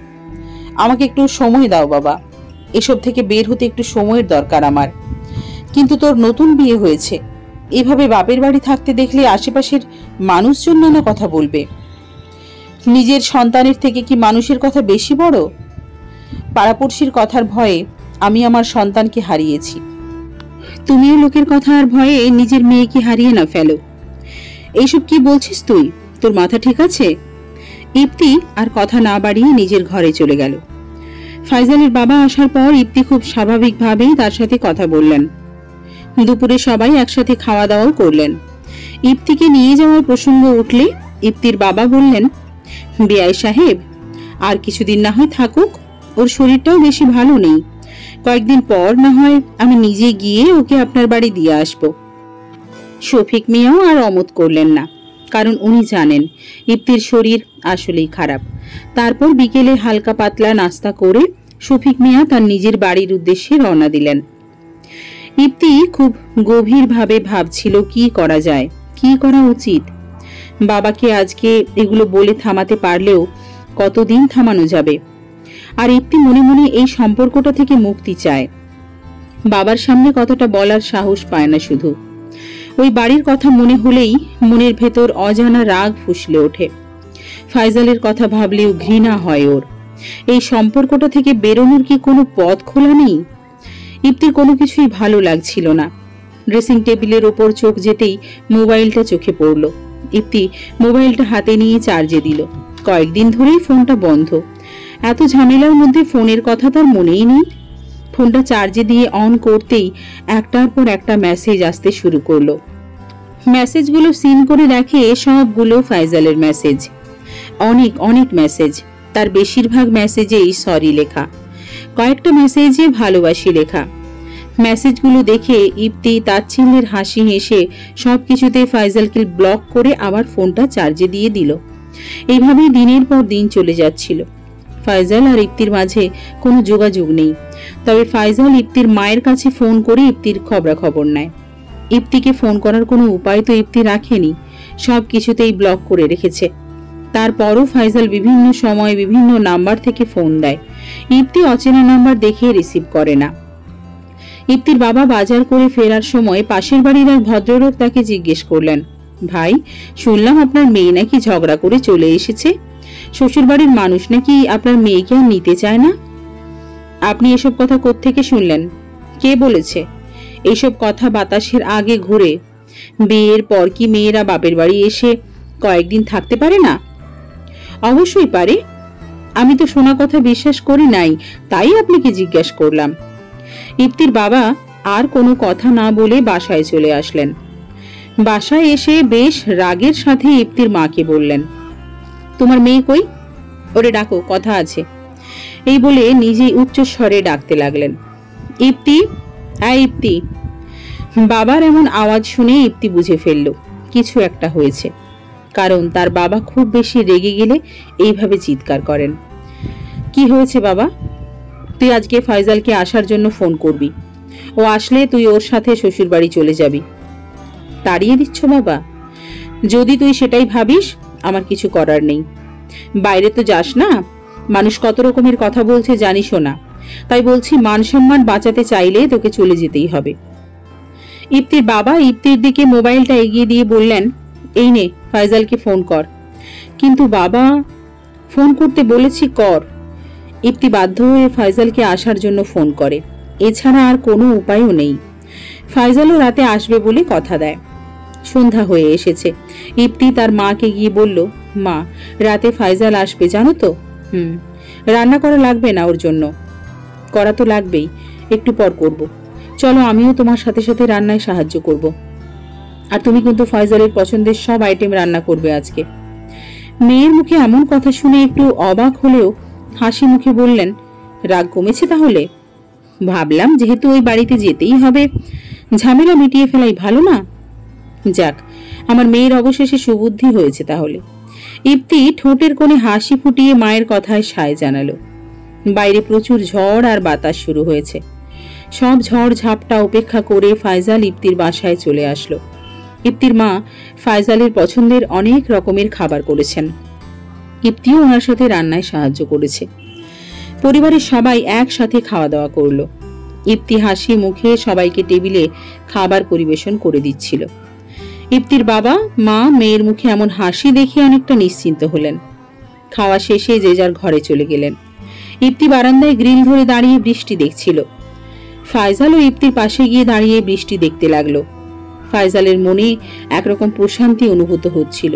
আমাকে একটু সময় দাও বাবা, এসব থেকে বের হতে একটু সময়ের দরকার আমার। কিন্তু তোর নতুন বিয়ে হয়েছে, এভাবে বাপের বাড়ি থাকতে দেখলে আশেপাশের মানুষজন নানা কথা বলবে। নিজের সন্তানের থেকে কি মানুষের কথা বেশি বড়? পাড়াপড়শির কথার ভয়ে আমি আমার সন্তানকে হারিয়েছি। তুমিও লোকের কথার ভয়ে নিজের মেয়েকে হারিয়ে না ফেলো। এইসব কি বলছিস তুই? তোর মাথা ঠিক আছে? ইপ্তি আর কথা না বাড়িয়ে নিজের ঘরে চলে গেল। ফাইজালের বাবা আসার পর ইপ্তি খুব স্বাভাবিকভাবেই তার সাথে কথা বললেন। দুপুরে সবাই একসাথে খাওয়া দাওয়াও করলেন। ইপ্তিকে নিয়ে যাওয়ার প্রসঙ্গ উঠলে ইপ্তির বাবা বললেন, বিআই সাহেব আর কিছুদিন না হয় থাকুক, ওর শরীরটাও বেশি ভালো নেই। কয়েকদিন পর না হয় আমি নিজে গিয়ে ওকে আপনার বাড়ি দিয়ে আসবো। শফিক মিয়াও আর অমত করলেন না, কারণ উনি জানেন ইপ্তির শরীর আসলেই খারাপ। তারপর বিকেলে হালকা পাতলা নাস্তা করে শফিক মিয়া তার নিজের বাড়ির উদ্দেশ্যে রওনা দিলেন। ইপ্তি খুব গভীরভাবে ভাবছিল কি করা যায়, কি করা উচিত। বাবাকে আজকে এগুলো বলে থামাতে পারলেও কতদিন থামানো যাবে। আর ইপ্তি মনে মনে এই সম্পর্কটা থেকে মুক্তি চায়। বাবার সামনে কতটা বলার সাহস পায় না। শুধু ওই বাড়ির কথা মনে হলেই মনের ভেতর অজানা রাগ ফুসলে ওঠে। ফাইজালের কথা ভাবলেও ঘৃণা হয় ওর। এই সম্পর্কটা থেকে বেরোনোর কি কোনো পথ খোলা নেই? ইপ্তির কোনো কিছুই ভালো লাগছিল না। ড্রেসিং টেবিলের ওপর চোখ যেতেই মোবাইলটা চোখে পড়ল। ইপ্তি মোবাইলটা হাতে নিয়ে চার্জে দিল। কয়েকদিন ধরেই ফোনটা বন্ধ। এত ঝামেলার মধ্যে ফোনের কথা তার মনেই নেই। ফোনটা চার্জে দিয়ে অন করতেই একটার পর একটা মেসেজ আসতে শুরু করলো। মেসেজগুলো সিন করে দেখে সবগুলো ফাইজালের মেসেজ। অনেক অনেক মেসেজ। তার বেশিরভাগ মেসেজেই সরি লেখা, কয়েকটা মেসেজে ভালোবাসি লেখা। মেসেজগুলো দেখে ইপ্তি তাচ্ছিল্যের হাসি হেসে সবকিছুতে ফাইজালকে ব্লক করে আবার ফোনটা চার্জে দিয়ে দিল। এইভাবেই দিনের পর দিন চলে যাচ্ছিল। ফাইজাল আর ইপ্তির মাঝে কোনো যোগাযোগ নেই। তবে ফাইজাল ইপ্তির মায়ের কাছে ফোন করে ইপ্তির খবরাখবর নেয়। ইপ্তিকে ফোন করার কোনো উপায় তো ইপ্তি রাখেনি, সব কিছুতেই ব্লক করে রেখেছে। তারপরও ফাইজাল বিভিন্ন সময় বিভিন্ন নাম্বার থেকে ফোন দেয়। ইপ্তি অচেনা নাম্বার দেখে রিসিভ করে না। ইপ্তির বাবা বাজার করে ফেরার সময় পাশের বাড়ির এক ভদ্রলোক তাকে জিজ্ঞেস করলেন, ভাই, শুনলাম আপনার মেয়ে নাকি ঝগড়া করে চলে এসেছে। শ্বশুরবাড়ির মানুষ নাকি আপনার মেয়েকে আর নিতে চায় না। আপনি এসব কথা কোত্থেকে শুনলেন? কে বলেছে? এইসব কথা বাতাসের আগে ঘুরে। বিয়ের পর কি মেয়েরা বাপের বাড়ি এসে কয়েকদিন থাকতে পারে না? অবশ্যই পারে। আমি তো শোনা কথা বিশ্বাস করি নাই, তাই আপনাকে জিজ্ঞেস করলাম। ইপ্তির বাবা আর কোনো কথা না বলে বাসায় চলে আসলেন। বাসায় এসে বেশ রাগের সাথে ইপ্তির মাকে বললেন, তোমার মেয়ে কই? ওরে ডাকো, কথা আছে। এই বলে নিজেই উচ্চ স্বরে ডাকতে লাগলেন, ইপ্তি, আয় ইপ্তি। বাবার এমন আওয়াজ শুনে ইপ্তি বুঝে ফেলল কিছু একটা হয়েছে, কারণ তার বাবা খুব বেশি রেগে গেলে এইভাবে চিৎকার করেন। কি হয়েছে বাবা? তুই আজকে ফাইজালকে আসার জন্য ফোন করবি। ও আসলে তুই ওর সাথে শ্বশুর বাড়ি চলে যাবি। তাড়িয়ে দিচ্ছ বাবা? যদি তুই সেটাই ভাবিস, আমার কিছু করার নেই। বাইরে তো যাস না, মানুষ কত রকমের কথা বলছে জানিসও না। তাই বলছি, মান সম্মান বাঁচাতে চাইলে তোকে চলে যেতেই হবে। ইপ্তির বাবা ইপ্তির দিকে মোবাইলটা এগিয়ে দিয়ে বললেন, এই নে, ফাইজালকে ফোন কর। কিন্তু বাবা, ফোন করতে বলেছি কর। ইপ্তি বাধ্য হয়ে ফাইজালকে আসার জন্য ফোন করে। এছাড়া আর কোনো উপায়ও নেই। ফাইজালও রাতে আসবে বলে কথা দেয়। সন্ধ্যা হয়ে এসেছে। ইপ্তি তার মাকে গিয়ে বলল, মা, রাতে ফাইজাল আসবে জানো তো? রান্না করা লাগবে না ওর জন্য? করা তো লাগবেই, একটু পর করব। চলো, আমিও তোমার সাথে সাথে রান্নায় সাহায্য করব। আর তুমি কিন্তু ফাইজালের পছন্দের সব আইটেম রান্না করবে আজকে। মেয়ের মুখে এমন কথা শুনে একটু অবাক হলেও হাসি মুখে বললেন, রাগ কমেছে তাহলে? ভাবলাম যেহেতু ওই বাড়িতে যেতেই হবে, ঝামেলা মিটিয়ে ফেলাই ভালো না? যাক, আমার মেয়ের অবশেষে সুবুদ্ধি হয়েছে তাহলে। ইপ্তি ঠোঁটের কোণে হাসি ফুটিয়ে মায়ের কথায় সায় জানালো। বাইরে প্রচুর ঝড় আর বাতাস শুরু হয়েছে। সব ঝড় ঝাপটা উপেক্ষা করে ফাইজাল ইপ্তির বাসায় চলে আসলো। ইপ্তির মা ফাইজালের পছন্দের অনেক রকমের খাবার করেছেন। ইপ্তিও ওনার সাথে রান্নায় সাহায্য করেছে। পরিবারের সবাই একসাথে খাওয়া দাওয়া করলো। ইপ্তি হাসি মুখে সবাইকে টেবিলে খাবার পরিবেশন করে দিচ্ছিল। ইপ্তির বাবা মা মেয়ের মুখে এমন হাসি দেখে অনেকটা নিশ্চিন্ত হলেন। খাওয়া শেষে যে যার ঘরে চলে গেলেন। ইপ্তি বারান্দায় গ্রিল ধরে দাঁড়িয়ে বৃষ্টি দেখছিল। ফাইজালও ইপ্তির পাশে গিয়ে দাঁড়িয়ে বৃষ্টি দেখতে লাগলো। ফাইজালের মনে একরকম প্রশান্তি অনুভূত হচ্ছিল।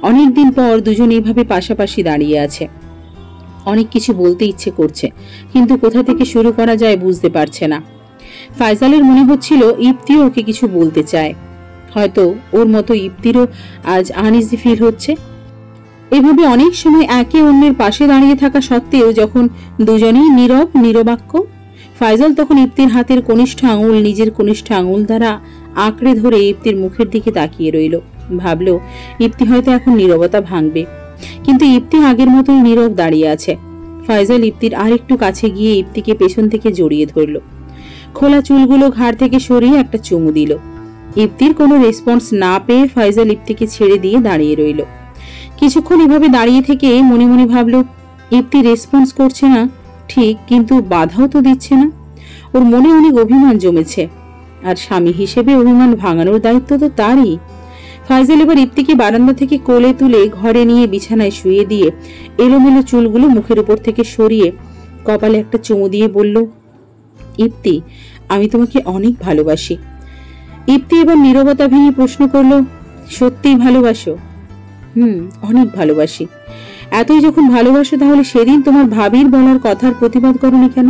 অনেকদিন পর দুজন এভাবে পাশাপাশি দাঁড়িয়ে আছে। অনেক কিছু বলতে ইচ্ছে করছে, কিন্তু কোথা থেকে শুরু করা যায় বুঝতে পারছে না। ফাইজালের মনে হচ্ছিল ইপ্তিও ওকে কিছু বলতে চায়। হয়তো ওর মতো ইপ্তিরও আজ আনইজি ফিল হচ্ছে। এভাবে অনেক সময় একে অন্যের পাশে দাঁড়িয়ে থাকা সত্ত্বেও যখন দুজনেই নীরব নিরবাক্য, ফাইজাল তখন ইপ্তির হাতের কনিষ্ঠ আঙুল নিজের কনিষ্ঠ আঙুল দ্বারা আঁকড়ে ধরে ইপ্তির মুখের দিকে তাকিয়ে রইল। ভাবল ইপ্তি হয়তো এখন নীরবতা ভাঙবে, কিন্তু ইপ্তি আগের মতোই নীরব দাঁড়িয়ে আছে। ফাইজাল ইপ্তির আরেকটু কাছে গিয়ে ইপ্তিকে পেছন থেকে জড়িয়ে ধরল। খোলা চুলগুলো ঘাড় থেকে সরিয়ে একটা চুমু দিল। ইপ্তির কোনো রেসপন্স না পেয়ে ফাইজাল ইপ্তিকে ছেড়ে দিয়ে দাঁড়িয়ে রইল। কিছুক্ষণ এভাবে দাঁড়িয়ে থেকে মনে মনে ভাবল, ইপ্তি রেসপন্স করছে না ঠিক, কিন্তু বাধাও তো দিচ্ছে না। ওর মনে অনেক অভিমান জমেছে, আর স্বামী হিসেবে অভিমান ভাঙানোর দায়িত্ব তো তারই। ফাইজাল এবার ইপ্তিকে বারান্দা থেকে কোলে তুলে ঘরে নিয়ে বিছানায় শুয়ে দিয়ে এলোমেলো চুলগুলো মুখের উপর থেকে সরিয়ে কপালে একটা চুমু দিয়ে বলল, ইপ্তি, আমি তোমাকে অনেক ভালোবাসি। ইপ্তি এবার নীরবতা ভেঙে প্রশ্ন করল, সত্যিই ভালোবাসো? অনেক ভালোবাসি। এতই যখন ভালোবাসো তাহলে সেদিন তোমার ভাবির বলার কথার প্রতিবাদ করনি কেন?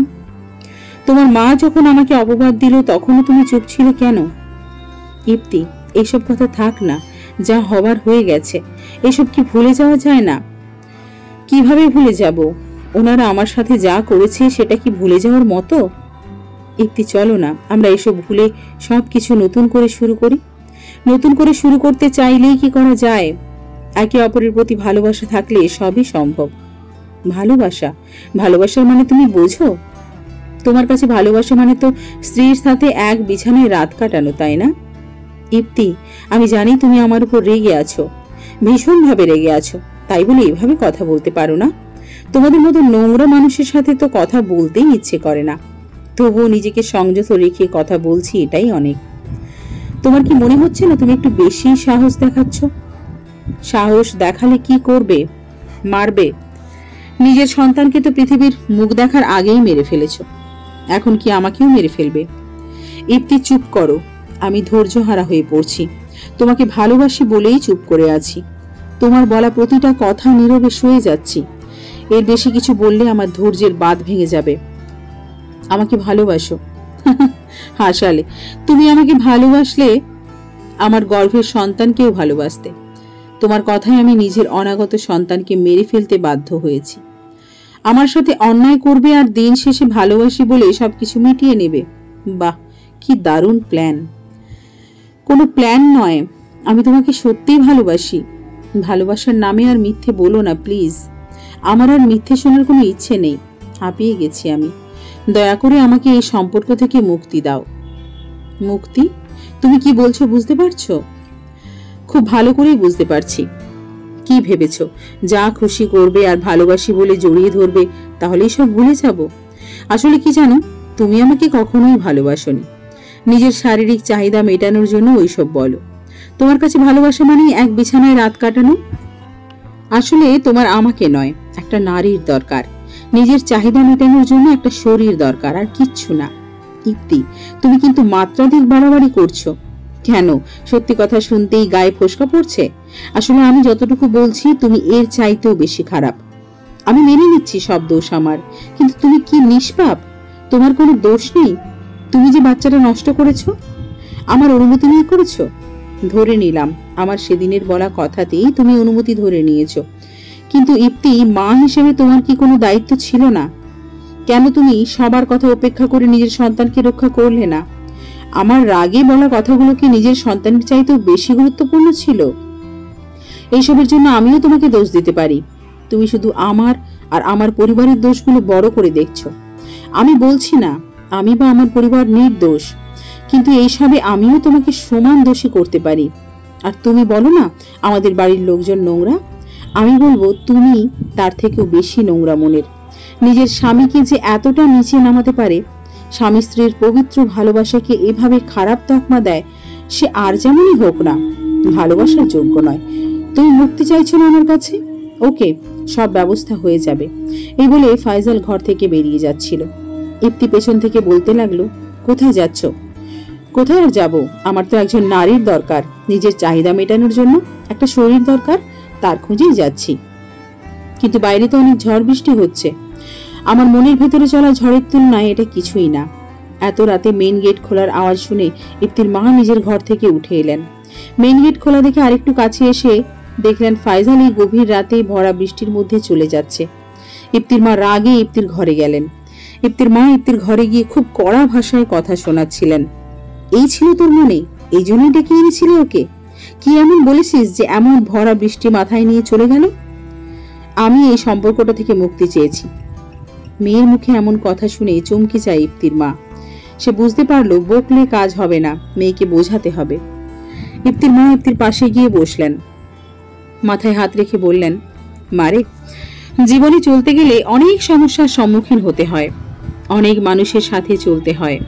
তোমার মা যখন আমাকে অপবাদ দিল তখনও তুমি চুপ ছিলে কেন? ইপ্তি, এইসব কথা থাক না, যা হবার হয়ে গেছে। এসব কি ভুলে যাওয়া যায় না? কিভাবে ভুলে যাব? ওনারা আমার সাথে যা করেছে সেটা কি ভুলে যাওয়ার মতো? ইপ্তি, চলো না আমরা এসব ভুলে সবকিছু নতুন করে শুরু করি। নতুন করে শুরু করতে চাইলেই কি করা যায়? একে অপরের প্রতি ভালোবাসা থাকলে সবই সম্ভব। ভালোবাসা? ভালোবাসার মানে তুমি বোঝো? তোমার কাছে ভালোবাসা মানে তো স্ত্রীর সাথে এক বিছানায় রাত কাটানো, তাই না? ইপ্তি, আমি জানি তুমি আমার উপর রেগে আছো, ভীষণভাবে রেগে আছো, তাই বলে এভাবে কথা বলতে পারো না। তোমাদের মতো নোংরা মানুষের সাথে তো কথা বলতেই ইচ্ছে করে না, তবুও নিজেকে সংযত রেখে কথা বলছি, এটাই অনেক। তোমার কি মনে হচ্ছে না তুমি একটু বেশি সাহস দেখাচ্ছ? সাহস দেখালে কি করবে? মারবে। নিজের সন্তানকে তো পৃথিবীর মুখ দেখার আগেই মেরে ফেলেছ, এখন কি আমাকেও মেরে ফেলবে? ইপ্তি, চুপ করো। আমি ধৈর্যহারা হয়ে পড়ছি। তোমাকে ভালোবাসি বলেই চুপ করে আছি। তোমার বলা প্রতিটা কথা নীরবে সয়ে যাচ্ছি। এর বেশি কিছু বললে আমার ধৈর্যের বাঁধ ভেঙে যাবে। আমাকে ভালোবাসো? হাসালে। তুমি আমাকে ভালোবাসলে আমার গর্ভের সন্তানকেও ভালোবাসতে। তোমার কথায় আমি নিজের অনাগত সন্তানকে মেরে ফেলতে বাধ্য হয়েছি। আমার সাথে অন্যায় করবে আর দিন শেষে ভালোবাসি বলে সবকিছু মিটিয়ে নেবে। বাহ, কি দারুণ প্ল্যান! কোনো প্ল্যান নয়, আমি তোমাকে সত্যিই ভালোবাসি। ভালোবাসার নামে আর মিথ্যে বলো না প্লিজ। আমার আর মিথ্যে শোনার কোনো ইচ্ছে নেই, হাঁপিয়ে গেছি আমি। দয়া করে আমাকে এই সম্পর্ক থেকে মুক্তি দাও। মুক্তি? তুমি কি বলছো বুঝতে পারছো? খুব ভালো করেই বুঝতে পারছি। কি ভেবেছো যা খুশি করবে আর ভালোবাসি বলে জড়িয়ে ধরবে তাহলেই সব ভুলে যাব? আসলে কি জানো, তুমি আমাকে কখনোই ভালোবাসোনি। নিজের শারীরিক চাহিদা মেটানোর জন্য ওইসব বলো। তোমার কাছে ভালোবাসা মানে এক বিছানায় রাত কাটানো। আসলে তোমার আমাকে নয়, একটা নারীর দরকার। নিজের চাহিদা মেটানোর জন্য একটা শরীর দরকার, আর কিচ্ছু না। ইপ্তি, তুমি কিন্তু মাত্রাধিক বাড়াবাড়ি করছো। কেন? সত্যি কথা শুনতেই গায়ে ফোসকা পড়ছে? আসলে আমি যতটুকু বলছি তুমি এর চাইতেও বেশি খারাপ। আমি মেনে নিচ্ছি সব দোষ আমার, কিন্তু তুমি কি নিষ্পাপ? তোমার কোনো দোষ নেই। তুমি যে বাচ্চাটা নষ্ট করেছো, আমার অনুমতি নিয়ে করেছো? ধরে নিলাম আমার সেদিনের বলা কথাতেই তুমি অনুমতি ধরে নিয়েছো, কিন্তু ইপ্তি, মা হিসেবে তোমার কি কোনো দায়িত্ব ছিল না? কেন তুমি সবার কথা উপেক্ষা করে নিজের সন্তানকে রক্ষা করলে না? আমার রাগে বলা কথাগুলো কি নিজের সন্তানের চাইতেও বেশি গুরুত্বপূর্ণ ছিল? এইসবের জন্য আমিও তোমাকে দোষ দিতে পারি। তুমি শুধু আমার আর আমার পরিবারের দোষগুলো বড় করে দেখছো। আমি বলছি না আমি বা আমার পরিবার নির্দোষ, কিন্তু এইসবে আমিও তোমাকে সমান দোষী করতে পারি। আর তুমি বলো না আমাদের বাড়ির লোকজন নোংরা, আমি বলবো তুমি তার থেকেও বেশি নোংরা মনের। নিজের স্বামীকে যে এতটা নিচে নামাতে পারে, স্বামী স্ত্রীর পবিত্র ভালোবাসাকে এভাবে খারাপ তকমা দেয়, সে আর যেমনই হোক না ভালোবাসার যোগ্য নয়। তুমি মুক্তি চাইছো না আমার কাছে? ওকে, সব ব্যবস্থা হয়ে যাবে। এই বলে ফাইজাল ঘর থেকে বেরিয়ে যাচ্ছিল। ইপ্তি পেছন থেকে বলতে লাগলো, কোথায় যাচ্ছ? কোথায় আর যাবো, আমার তো একজন নারীর দরকার। নিজের চাহিদা মেটানোর জন্য একটা শরীর দরকার, তার খোঁজেই যাচ্ছি। কিন্তু বাইরে তো অনেক ঝড় বৃষ্টি হচ্ছে। আমার মনের ভেতরে চলা ঝড়ের তুলনায় এটা কিছুই না। এত রাতে মেইন গেট খোলার আওয়াজ শুনে ইপ্তির মা নিজের ঘর থেকে উঠে এলেন। মেইন গেট খোলা দেখে আরেকটু কাছে এসে দেখলেন ফাইজাল এই গভীর রাতে ভরা বৃষ্টির মধ্যে চলে যাচ্ছে। ইপ্তির মা রাগে ইপ্তির ঘরে গেলেন। ইপ্তির মা ইপ্তির ঘরে গিয়ে খুব কড়া ভাষায় কথা শোনাচ্ছিলেন। এই ছিল তোর মনে? এই জন্যই ডেকে এনেছিলে ওকে? কি এমন বলেছিস যে এমন ভরা বৃষ্টি মাথায় নিয়ে চলে গেল? আমি এই সম্পর্কটা থেকে মুক্তি চেয়েছি। মেয়ের মুখে এমন কথা শুনে চমকে যায় ইপ্তির মা। সে বুঝতে পারলো বকলে কাজ হবে না, মেয়েকে বোঝাতে হবে। ইপ্তির মা ইপ্তির পাশে গিয়ে বসলেন, মাথায় হাত রেখে বললেন, মারে, জীবনে চলতে গেলে অনেক সমস্যার সম্মুখীন হতে হয়, অনেক মানুষের সাথে চলতে হয়।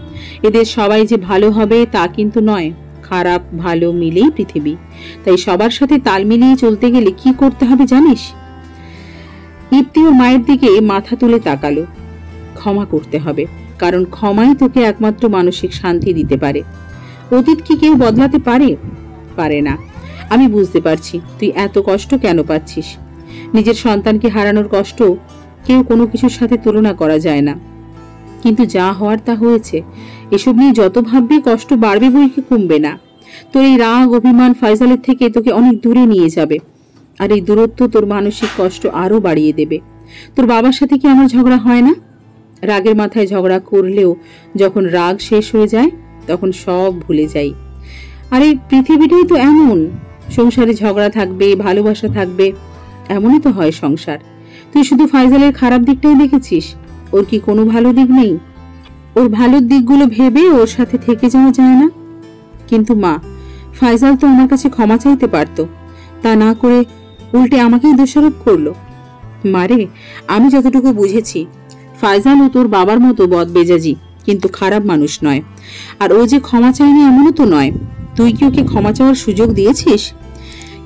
এদের সবাই যে ভালো হবে তা কিন্তু নয়। খারাপ ভালো মিলেই পৃথিবী। তাই সবার সাথে তাল মিলিয়ে চলতে গেলে কি করতে হবে জানিস? ইপ্তি ওর মায়ের দিকে মাথা তুলে তাকালো। ক্ষমা করতে হবে, কারণ ক্ষমাই তোকে একমাত্র মানসিক শান্তি দিতে পারে। অতীত কি কেউ বদলাতে পারে? পারে না। আমি বুঝতে পারছি তুই এত কষ্ট কেন পাচ্ছিস। নিজের সন্তানকে হারানোর কষ্ট কেউ কোনো কিছুর সাথে তুলনা করা যায় না। কিন্তু যা হওয়ার তা হয়েছে। এসব নিয়ে যত ভাববি কষ্ট বাড়বে বই কি কমবে না। তোর এই রাগ অভিমান ফাইজালের থেকে তোকে অনেক দূরে নিয়ে যাবে, আর এই দূরত্ব তোর মানসিক কষ্ট আরো বাড়িয়ে দেবে। তোর বাবার সাথে কি আমার ঝগড়া হয় না? রাগের মাথায় ঝগড়া করলেও যখন রাগ শেষ হয়ে যায় তখন সব ভুলে যাই। আর এই পৃথিবীটাই তো এমন, সংসারে ঝগড়া থাকবে, ভালোবাসা থাকবে, এমনই তো হয় সংসার। তুই শুধু ফাইজালের খারাপ দিকটাই দেখেছিস, ওর কি কোনো ভালো দিক নেই? ওর ভালো দিকগুলো ভেবে ওর সাথে থেকে যাওয়া যায় না? কিন্তু মা, ফাইজাল তো আমার কাছে ক্ষমা চাইতে পারত, তা না করে উল্টে আমাকেই দোষারোপ করলো। মারে, আমি যতটুকু বুঝেছি ফাইজাল ও তোর বাবার মতো বদমেজাজি, কিন্তু খারাপ মানুষ নয়। আর ও যে ক্ষমা চায়নি এমনও তো নয়। তুই কি ওকে ক্ষমা চাওয়ার সুযোগ দিয়েছিস?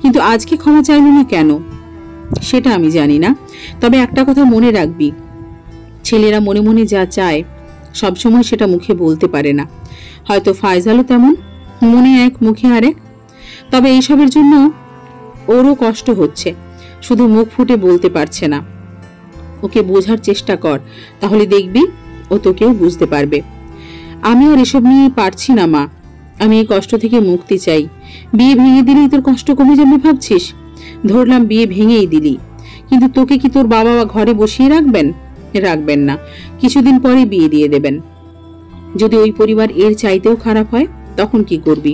কিন্তু আজকে ক্ষমা চাইলো না কেন সেটা আমি জানি না। তবে একটা কথা মনে রাখবি, ছেলেরা মনে মনে যা চায় সবসময় সেটা মুখে বলতে পারে না। হয়তো ফাইজালও তেমন, মনে এক মুখে আরেক। তবে এইসবের জন্য ওরও কষ্ট হচ্ছে, শুধু মুখ ফুটে বলতে পারছে না। ওকে বোঝার চেষ্টা কর, তাহলে দেখবি ও তোকেও বুঝতে পারবে। আমি আর এসব নিয়ে পারছি না মা, আমি এই কষ্ট থেকে মুক্তি চাই। বিয়ে ভেঙে দিলেই তোর কষ্ট কমে যাবে ভাবছিস? ধরলাম বিয়ে ভেঙেই দিলি, কিন্তু তোকে কি তোর বাবা ঘরে বসিয়ে রাখবেন? রাখবেন না, কিছুদিন পরে বিয়ে দিয়ে দেবেন। যদি ওই পরিবার এর চাইতেও খারাপ হয় তখন কি করবি?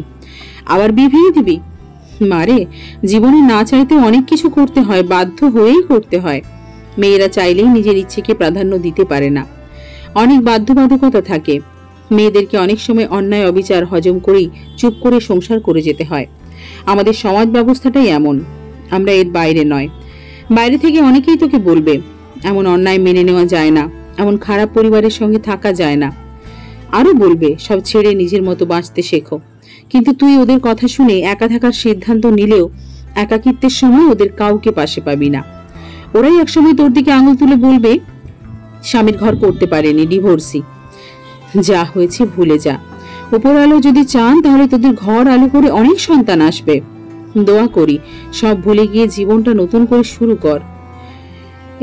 আবার বিয়ে ভেঙে দিবি? মারে, জীবনে না চাইতে অনেক কিছু করতে হয়, বাধ্য হয়েই করতে হয়। মেয়েরা চাইলেই নিজের ইচ্ছেকে প্রাধান্য দিতে পারে না, অনেক বাধ্যবাধকতা থাকে। মেয়েদেরকে অনেক সময় অন্যায় অবিচার হজম করেই চুপ করে সংসার করে যেতে হয়। আমাদের সমাজ ব্যবস্থাটাই এমন, আমরা এর বাইরে নয়। বাইরে থেকে অনেকেই তোকে বলবে এমন অন্যায় মেনে নেওয়া যায় না, এমন খারাপ পরিবারের সঙ্গে থাকা যায় না। আরো বলবে সব ছেড়ে নিজের মতো বাঁচতে শেখো। কিন্তু তুই ওদের কথা শুনে একা থাকার সিদ্ধান্ত নিলেও একাকিত্বের সময় ওদের কাউকে পাশে পাবি না। ওরাই একসময় তোর দিকে আঙুল তুলে বলবে স্বামীর ঘর করতে পারেনি, ডিভোর্সি। যা হয়েছে ভুলে যা। উপর আলো যদি চান তাহলে তোদের ঘর আলো করে অনেক সন্তান আসবে। দোয়া করি সব ভুলে গিয়ে জীবনটা নতুন করে শুরু কর।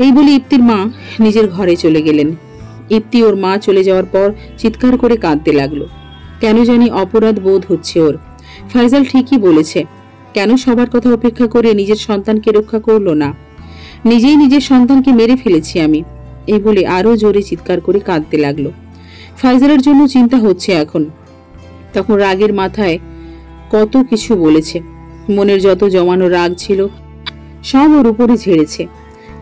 এই বলে ইপ্তির মা নিজের ঘরে চলে গেলেন। ইপ্তি ওর মা চলে যাওয়ার পর চিৎকার করে কাঁদতে লাগলো। কেন জানি অপরাধ বোধ হচ্ছে ওর। ফাইজাল ঠিকই বলেছে, কেন সবার কথা উপেক্ষা করে নিজের সন্তানকে রক্ষা করলো না? নিজেই নিজের সন্তানকে মেরে ফেলেছি আমি, এই বলে আরো জোরে চিৎকার করে কাঁদতে লাগলো। ফাইজালের জন্য চিন্তা হচ্ছে এখন। তখন রাগের মাথায় কত কিছু বলেছে, মনের যত জমানো রাগ ছিল সব ওর উপরে ঝেড়েছে।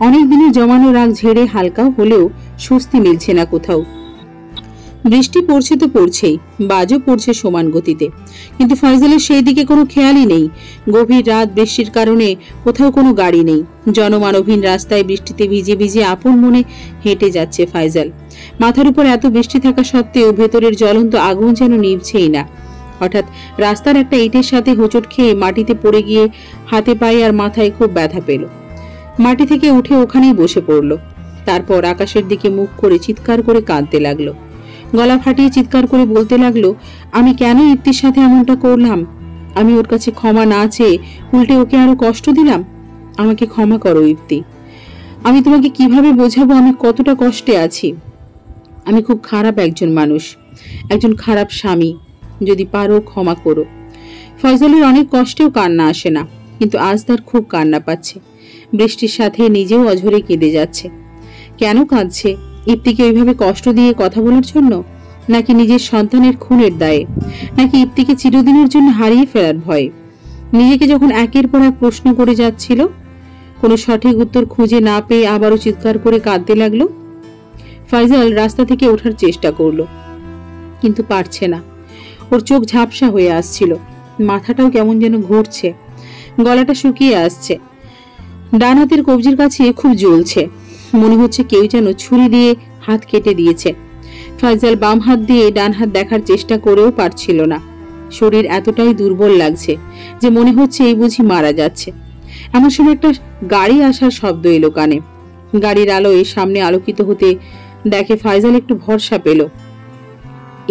অনেক দিনের জমানো রাগ ঝেড়ে হালকা হলেও স্বস্তি মিলছে না কোথাও। বৃষ্টি পড়ছে তো পড়ছেই, বাজও পড়ছে সমান গতিতে, কিন্তু ফাইজালের সেই দিকে কোনো খেয়ালই নেই। গভীর রাত, বৃষ্টির কারণে কোথাও কোনো গাড়ি নেই। জনমানবহীন রাস্তায় বৃষ্টিতে ভিজে ভিজে আপন মনে হেঁটে যাচ্ছে ফাইজাল। মাথার উপর এত বৃষ্টি থাকা সত্ত্বেও ভেতরের জ্বলন্ত আগুন যেন নিভছেই না। হঠাৎ রাস্তার একটা ইটের সাথে হোঁচট খেয়ে মাটিতে পড়ে গিয়ে হাতে পায়ে আর মাথায় খুব ব্যথা পেল। মাটি থেকে উঠে ওখানেই বসে পড়ল। তারপর আকাশের দিকে মুখ করে চিৎকার করে কাঁদতে লাগলো। গলা ফাটিয়ে চিৎকার করে বলতে লাগলো, আমি কেন ইপ্তির সাথে এমনটা করলাম? আমি ওর কাছে ক্ষমা না চেয়ে উল্টে ওকে আরো কষ্ট দিলাম। আমাকে ক্ষমা করো ইপ্তি। আমি তোমাকে কিভাবে বোঝাবো আমি কতটা কষ্টে আছি। আমি খুব খারাপ একজন মানুষ, একজন খারাপ স্বামী। যদি পারো ক্ষমা করো। ফয়জলের অনেক কষ্টেও কান্না আসে না, কিন্তু আজ তার খুব কান্না পাচ্ছে। বৃষ্টির সাথে নিজেও অঝরে কেঁদে যাচ্ছে। কেন কাঁদছে? ইপ্তিকে ওইভাবে কষ্ট দিয়ে কথা বলার জন্য, নাকি নিজের সন্তানের খুনের দায়ে, নাকি ইপ্তিকে চিরদিনের জন্য হারিয়ে ফেলার ভয়ে? নিজেকে যখন একের পর এক প্রশ্ন করে যাচ্ছিল, কোনো সঠিক উত্তর খুঁজে না পেয়ে আবারও চিৎকার করে কাঁদতে লাগলো। ফাইজাল রাস্তা থেকে ওঠার চেষ্টা করলো, কিন্তু পারছে না। ওর চোখ ঝাপসা হয়ে আসছিল, মাথাটাও কেমন যেন ঘুরছে, গলাটা শুকিয়ে আসছে। ডান হাতের কবজির কাছে খুব জ্বলছে, মনে হচ্ছে কেউ যেন ছুরি দিয়ে হাত কেটে দিয়েছে। ফাইজাল বাম হাত দিয়ে ডান হাত দেখার চেষ্টা করেও পারছিল না। শরীর এতটাই দুর্বল লাগছে যে মনে হচ্ছে এই বুঝি মারা যাচ্ছে। এমন সময় একটা গাড়ি আসার শব্দ এলো কানে। গাড়ির আলোয় সামনে আলোকিত হতে দেখে ফাইজাল একটু ভরসা পেল।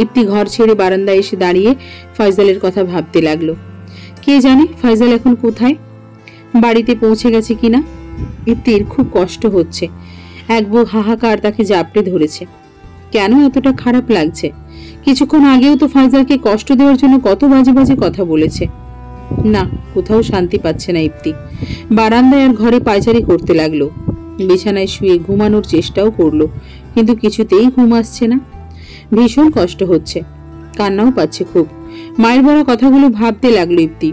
ইপ্তি ঘর ছেড়ে বারান্দায় এসে দাঁড়িয়ে ফাইজালের কথা ভাবতে লাগলো। কে জানে ফাইজাল এখন কোথায়, বাড়িতে পৌঁছে গেছে কিনা। ইপ্তির খুব কষ্ট হচ্ছে। এক বুক হাহাকার তাকে জাপটে ধরেছে। কেন এতটা খারাপ লাগছে? কিছুক্ষণ আগেও তো ফাইজালকে কষ্ট দেওয়ার জন্য কত বাজে বাজে কথা বলেছে। না, কোথাও শান্তি পাচ্ছে না ইপ্তি। বারান্দায় আর ঘরে পায়চারি করতে লাগলো। বিছানায় শুয়ে ঘুমানোর চেষ্টাও করলো, কিন্তু কিছুতেই ঘুম আসছে না। ভীষণ কষ্ট হচ্ছে, কান্নাও পাচ্ছে খুব। মায়ের বলা কথাগুলো ভাবতে লাগলো ইপ্তি।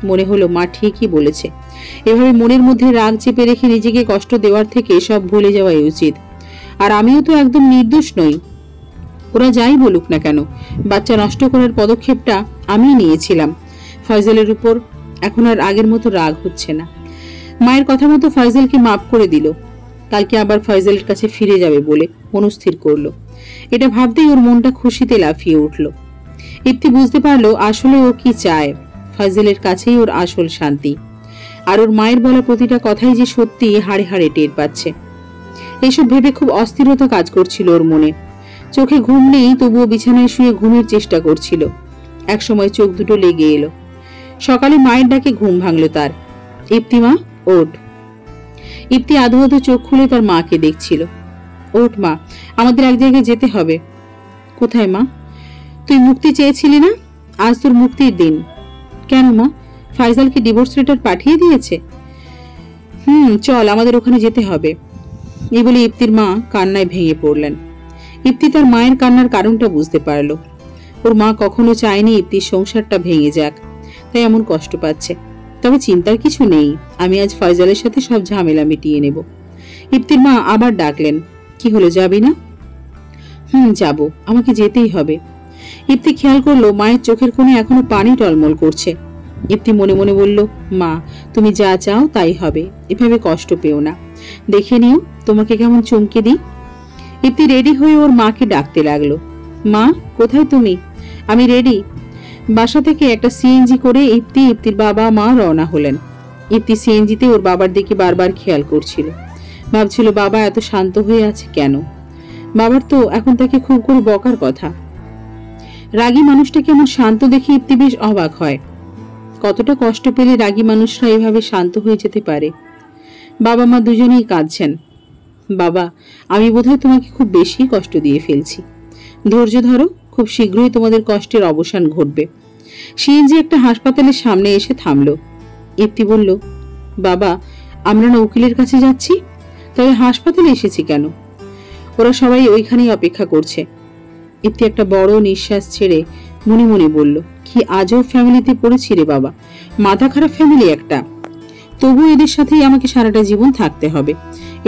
মনে হলো মা ঠিকই বলেছে। এভাবে মনের মধ্যে রাগ চেপে রেখে নিজেকে কষ্ট দেওয়ার থেকে সব ভুলে যাওয়াই উচিত। আর আমিও তো একদম নির্দোষ নই। ওরা যাই বলুক না কেন, বাচ্চা নষ্ট করার পদক্ষেপটা আমি নিয়েছিলাম। ফয়জালের উপর এখন আর আগের মতো রাগ হচ্ছে না। মায়ের কথা মতো ফয়জালকে মাফ করে দিল। কালকে আবার ফয়জালের কাছে ফিরে যাবে বলে মনস্থির করলো। এটা ভাবতেই ওর মনটা খুশিতে লাফিয়ে উঠল। ইপ্তি বুঝতে পারলো আসলে ও কি চায়। ফয়জালের কাছেই ওর আসল শান্তি। আর ওর মায়ের বলা প্রতিটা কথাই যে সত্যি হাড়ে হাড়ে টের পাচ্ছে। এইসব ভেবে খুব অস্থিরতা কাজ করছিল ওর মনে। চোখে ঘুম নেই, তবুও বিছানায় শুয়ে ঘুমের চেষ্টা করছিল। একসময় চোখ দুটো লেগে এলো। সকালে মায়ের ডাকে ঘুম ভাঙলো তার। ইপ্তি মা, ওঠ। ইপ্তি আধো আধো চোখ খুলে তার মাকে দেখছিল। ওঠ মা, আমাদের এক জায়গায় যেতে হবে। কোথায় মা? তুই মুক্তি চেয়েছিলি না, আজ তোর মুক্তির দিন। কেন মা, ফাইজালকে ডিভোর্স লেটার পাঠিয়ে দিয়েছে? চল, আমাদের ওখানে যেতে হবে। এই বলে ইপ্তির মা কান্নায় ভেঙে পড়লেন। ইপ্তি তার মায়ের কান্নার কারণটা বুঝতে পারল। ওর মা কখনো চায়নি ইপ্তির সংসারটা ভেঙে যাক, তাই এমন কষ্ট পাচ্ছে। তবে চিন্তার কিছু নেই, আমি আজ ফয়জালের সাথে সব ঝামেলা মিটিয়ে নেব। ইপ্তির মা আবার ডাকলেন। কি হলো, যাবি না? যাব, আমাকে যেতেই হবে। ইপ্তি খেয়াল করলো মায়ের চোখের কোণে এখনো পানি টলমল করছে। ইপ্তি মনে মনে বলল, মা তুমি যা চাও তাই হবে, এভাবে কষ্ট পেও না। দেখে নিও তোমাকে কেমন চমকে দিই। ইপ্তি রেডি হয়ে ওর মাকে ডাকতে লাগলো। মা, কোথায় তুমি? আমি রেডি। বাসা থেকে একটা সিএনজি করে ইপ্তির বাবা মা রওনা হলেন। ইপ্তি সিএনজিতে ওর বাবার দিকে বারবার খেয়াল করছিল। ভাবছিল বাবা এত শান্ত হয়ে আছে কেন। বাবার তো এখন তাকে খুব করে বকার কথা। রাগী মানুষটাকে এমন শান্ত দেখে ইপ্তি বেশ অবাক হয়। কতটা কষ্ট পেলে রাগী মানুষরা এভাবে শান্ত হয়ে যেতে পারে। বাবা মা দুজনেই কাঁদছেন। বাবা, আমি বোধহয় তোমাকে খুব বেশি কষ্ট দিয়ে ফেলছি। ধৈর্য ধরো, খুব শীঘ্রই তোমাদের কষ্টের অবসান ঘটবে। সিএনজি একটা হাসপাতালের সামনে এসে থামলো। ইপ্তি বলল, বাবা আমরা না উকিলের কাছে যাচ্ছি, তবে হাসপাতালে এসেছি কেন? ওরা সবাই ওইখানেই অপেক্ষা করছে। ইপ্তি একটা বড় নিঃশ্বাস ছেড়ে মনে মনে বলল, কি আজব ফ্যামিলিতে পড়েছি রে বাবা, মাথা খারাপ ফ্যামিলি একটা। তবু এদের সাথেই আমাকে সারাটা জীবন থাকতে হবে,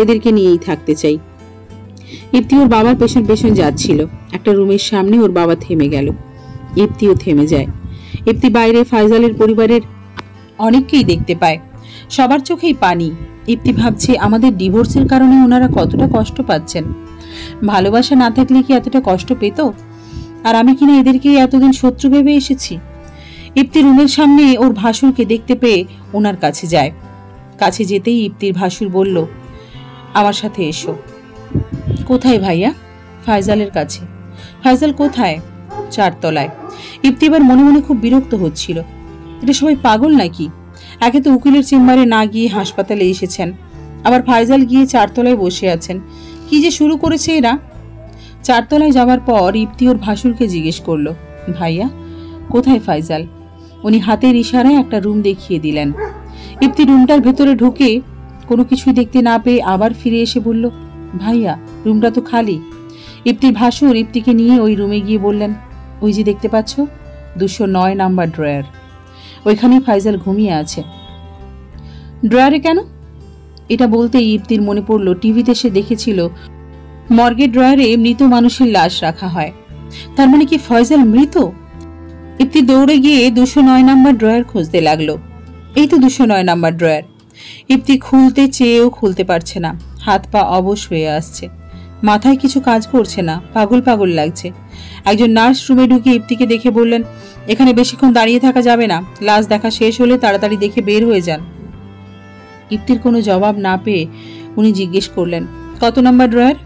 এদেরকে নিয়েই থাকতে চাই। ইপ্তি ওর বাবার পেছন পেছন যাচ্ছিল। একটা রুমের সামনে ওর বাবা থেমে গেল। ইপ্তিও থেমে যায়। ইপ্তি বাইরে ফাইজালের পরিবারের অনেককেই দেখতে পায়। সবার চোখেই পানি। ইপ্তি ভাবছে আমাদের ডিভোর্সের কারণে ওনারা কতটা কষ্ট পাচ্ছেন। ভালোবাসা না থাকলে কি এতটা কষ্ট পেত? আর আমি কিনা এদেরকে এতদিন শত্রু ভেবে এসেছি। ইপ্তি রুমের সামনে ওর ভাসুরকে দেখতে পেয়ে ওনার কাছে যায়। কাছে যেতেই ইপ্তির ভাসুর বলল, আমার সাথে এসো। কোথায় ভাইয়া? ফাইজালের কাছে। ফাইজাল কোথায়? 4 তলায়। ইপ্তি এবার মনে মনে খুব বিরক্ত হচ্ছিল। এটা সবাই পাগল নাকি? একে তো উকিলের চেম্বারে না গিয়ে হাসপাতালে এসেছেন, আবার ফাইজাল গিয়ে 4 তলায় বসে আছেন। কি যে শুরু করেছে এরা। 4 তলায় যাওয়ার পর ইপ্তি ওর ভাসুরকে জিজ্ঞেস করলো, ভাইয়া কোথায় ফাইজাল? উনি হাতের ইশারায় একটা রুম দেখিয়ে দিলেন। ইপ্তি রুমটার ভেতরে ঢুকে কোনো কিছুই দেখতে না পেয়ে আবার ফিরে এসে বলল, ভাইয়া রুমটা তো খালি। ইপ্তির ভাসুর ইপ্তিকে নিয়ে ওই রুমে গিয়ে বললেন, ওই যে দেখতে পাচ্ছ 209 নাম্বার ড্রয়ার, ওইখানেই ফাইজাল ঘুমিয়ে আছে। ড্রয়ারে কেন? এটা বলতেই ইপ্তির মনে পড়ল টিভিতে সে দেখেছিল মর্গের ড্রয়ারে মৃত মানুষের লাশ রাখা হয়। তার মানে কি ফয়জাল মৃত? ইপ্তি দৌড়ে গিয়ে 209 নাম্বার ড্রয়ার খুঁজতে লাগলো। এই তো 209 নাম্বার ড্রয়ার। ইপ্তি খুলতে চেয়েও খুলতে পারছে না, হাত পা অবশ হয়ে আসছে, মাথায় কিছু কাজ করছে না, পাগল পাগল লাগছে। একজন নার্স রুমে ঢুকে ইপ্তিকে দেখে বললেন, এখানে বেশিক্ষণ দাঁড়িয়ে থাকা যাবে না, লাশ দেখা শেষ হলে তাড়াতাড়ি দেখে বের হয়ে যান। ইপ্তির কোনো জবাব না পেয়ে উনি জিজ্ঞেস করলেন, কত নাম্বার ড্রয়ার?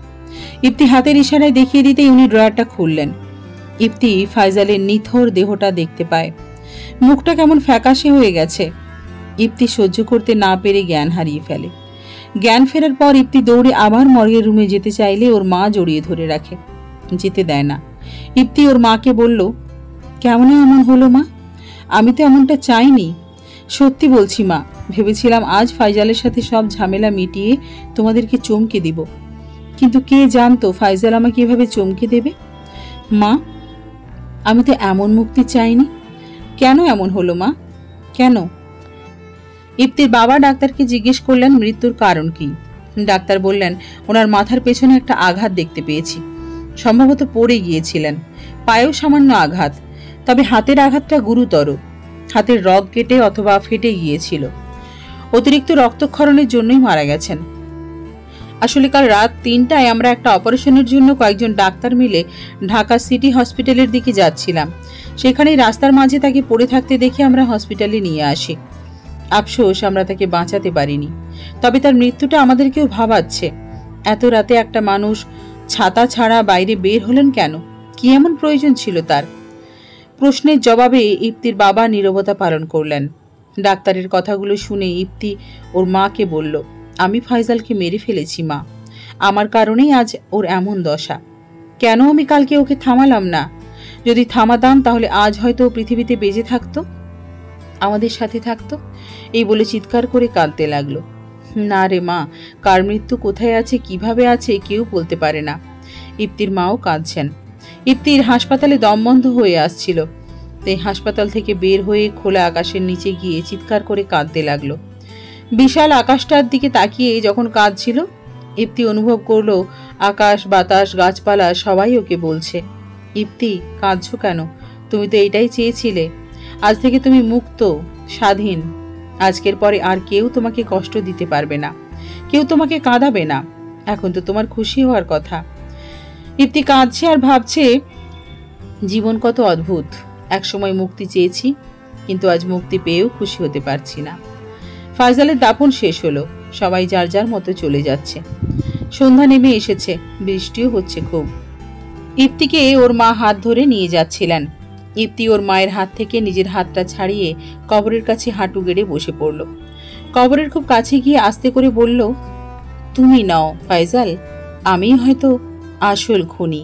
ইপ্তি হাতের ইশারায় দেখিয়ে দিতেই উনি ড্রয়ারটা খুললেন। ইপ্তি ফাইজালের নিথর দেহটা দেখতে পায়। মুখটা কেমন ফ্যাকাশে হয়ে গেছে। ইপ্তি সহ্য করতে না পেরে জ্ঞান হারিয়ে ফেলে। জ্ঞান ফেরার পর ইপ্তি দৌড়ে আবার মর্গের রুমে যেতে চাইলে ওর মা জড়িয়ে ধরে রাখে, যেতে দেয় না। ইপ্তি ওর মাকে বলল, কেমন এমন হলো মা? আমি তো এমনটা চাইনি। সত্যি বলছি মা, ভেবেছিলাম আজ ফাইজালের সাথে সব ঝামেলা মিটিয়ে তোমাদেরকে চমকে দিব, কিন্তু কে জানতো ফাইজাল আমাকে এভাবে চমকে দেবে। মা, আমি তো এমন মুক্তি চাইনি। কেন এমন হলো মা, কেন? ইপ্তির বাবা ডাক্তারকে জিজ্ঞেস করলেন মৃত্যুর কারণ কি। ডাক্তার বললেন, ওনার মাথার পেছনে একটা আঘাত দেখতে পেয়েছি, সম্ভবত পড়ে গিয়েছিলেন। পায়েও সামান্য আঘাত, তবে হাতের আঘাতটা গুরুতর। হাতের রগ কেটে অথবা ফেটে গিয়েছিল। অতিরিক্ত রক্তক্ষরণের জন্যই মারা গেছেন। আসলে কাল রাত 3টায় আমরা একটা অপারেশনের জন্য কয়েকজন ডাক্তার মিলে ঢাকা সিটি হসপিটালের দিকে যাচ্ছিলাম। সেখানেই রাস্তার মাঝে তাকে পড়ে থাকতে দেখে আমরা হসপিটালে নিয়ে আসি। আফসোস আমরা তাকে বাঁচাতে পারিনি, তবে তার মৃত্যুটা আমাদেরকেও ভাবাচ্ছে। এত রাতে একটা মানুষ ছাতা ছাড়া বাইরে বের হলেন কেন? কি এমন প্রয়োজন ছিল তার? প্রশ্নের জবাবে ইপ্তির বাবা নীরবতা পালন করলেন। ডাক্তারের কথাগুলো শুনে ইপ্তি ওর মাকে বলল, আমি ফাইজালকে মেরে ফেলেছি মা, আমার কারণেই আজ ওর এমন দশা। কেন আমি কালকে ওকে থামালাম না? যদি থামাতাম তাহলে আজ হয়তো পৃথিবীতে বেঁচে থাকতো, আমাদের সাথে থাকতো। এই বলে চিৎকার করে কাঁদতে লাগলো। না রে মা, কার মৃত্যু কোথায় আছে কিভাবে আছে কেউ বলতে পারে না। ইপ্তির মাও কাঁদছেন। ইপ্তির হাসপাতালে দম বন্ধ হয়ে আসছিল, তাই হাসপাতাল থেকে বের হয়ে খোলা আকাশের নিচে গিয়ে চিৎকার করে কাঁদতে লাগলো। বিশাল আকাশটার দিকে তাকিয়ে যখন কাঁদছিল, ইপ্তি অনুভব করলো আকাশ, বাতাস, গাছপালা সবাই ওকে বলছে, ইপ্তি কাঁদছো কেন? তুমি তো এইটাই চেয়েছিলে। আজ থেকে তুমি মুক্ত, স্বাধীন। আজকের পরে আর কেউ তোমাকে কষ্ট দিতে পারবে না, কেউ তোমাকে কাঁদাবে না। এখন তো তোমার খুশি হওয়ার কথা। ইপ্তি কাঁদছে আর ভাবছে, জীবন কত অদ্ভুত। একসময় মুক্তি চেয়েছি, কিন্তু আজ মুক্তি পেয়েও খুশি হতে পারছি না। ফাইজালের দাফন শেষ হলো, সবাই যার যার মতো চলে যাচ্ছে। সন্ধ্যা নেমে এসেছে, বৃষ্টিও হচ্ছে খুব। ইপ্তিকে ওর মা হাত ধরে নিয়ে যাচ্ছিলেন। ইপ্তি ওর মায়ের হাত থেকে নিজের হাতটা ছাড়িয়ে কবরের কাছে হাঁটু গেড়ে বসে পড়ল। কবরের খুব কাছে গিয়ে আস্তে করে বলল, তুমি নাও ফাইজাল, আমি হয়তো আসল খুনি।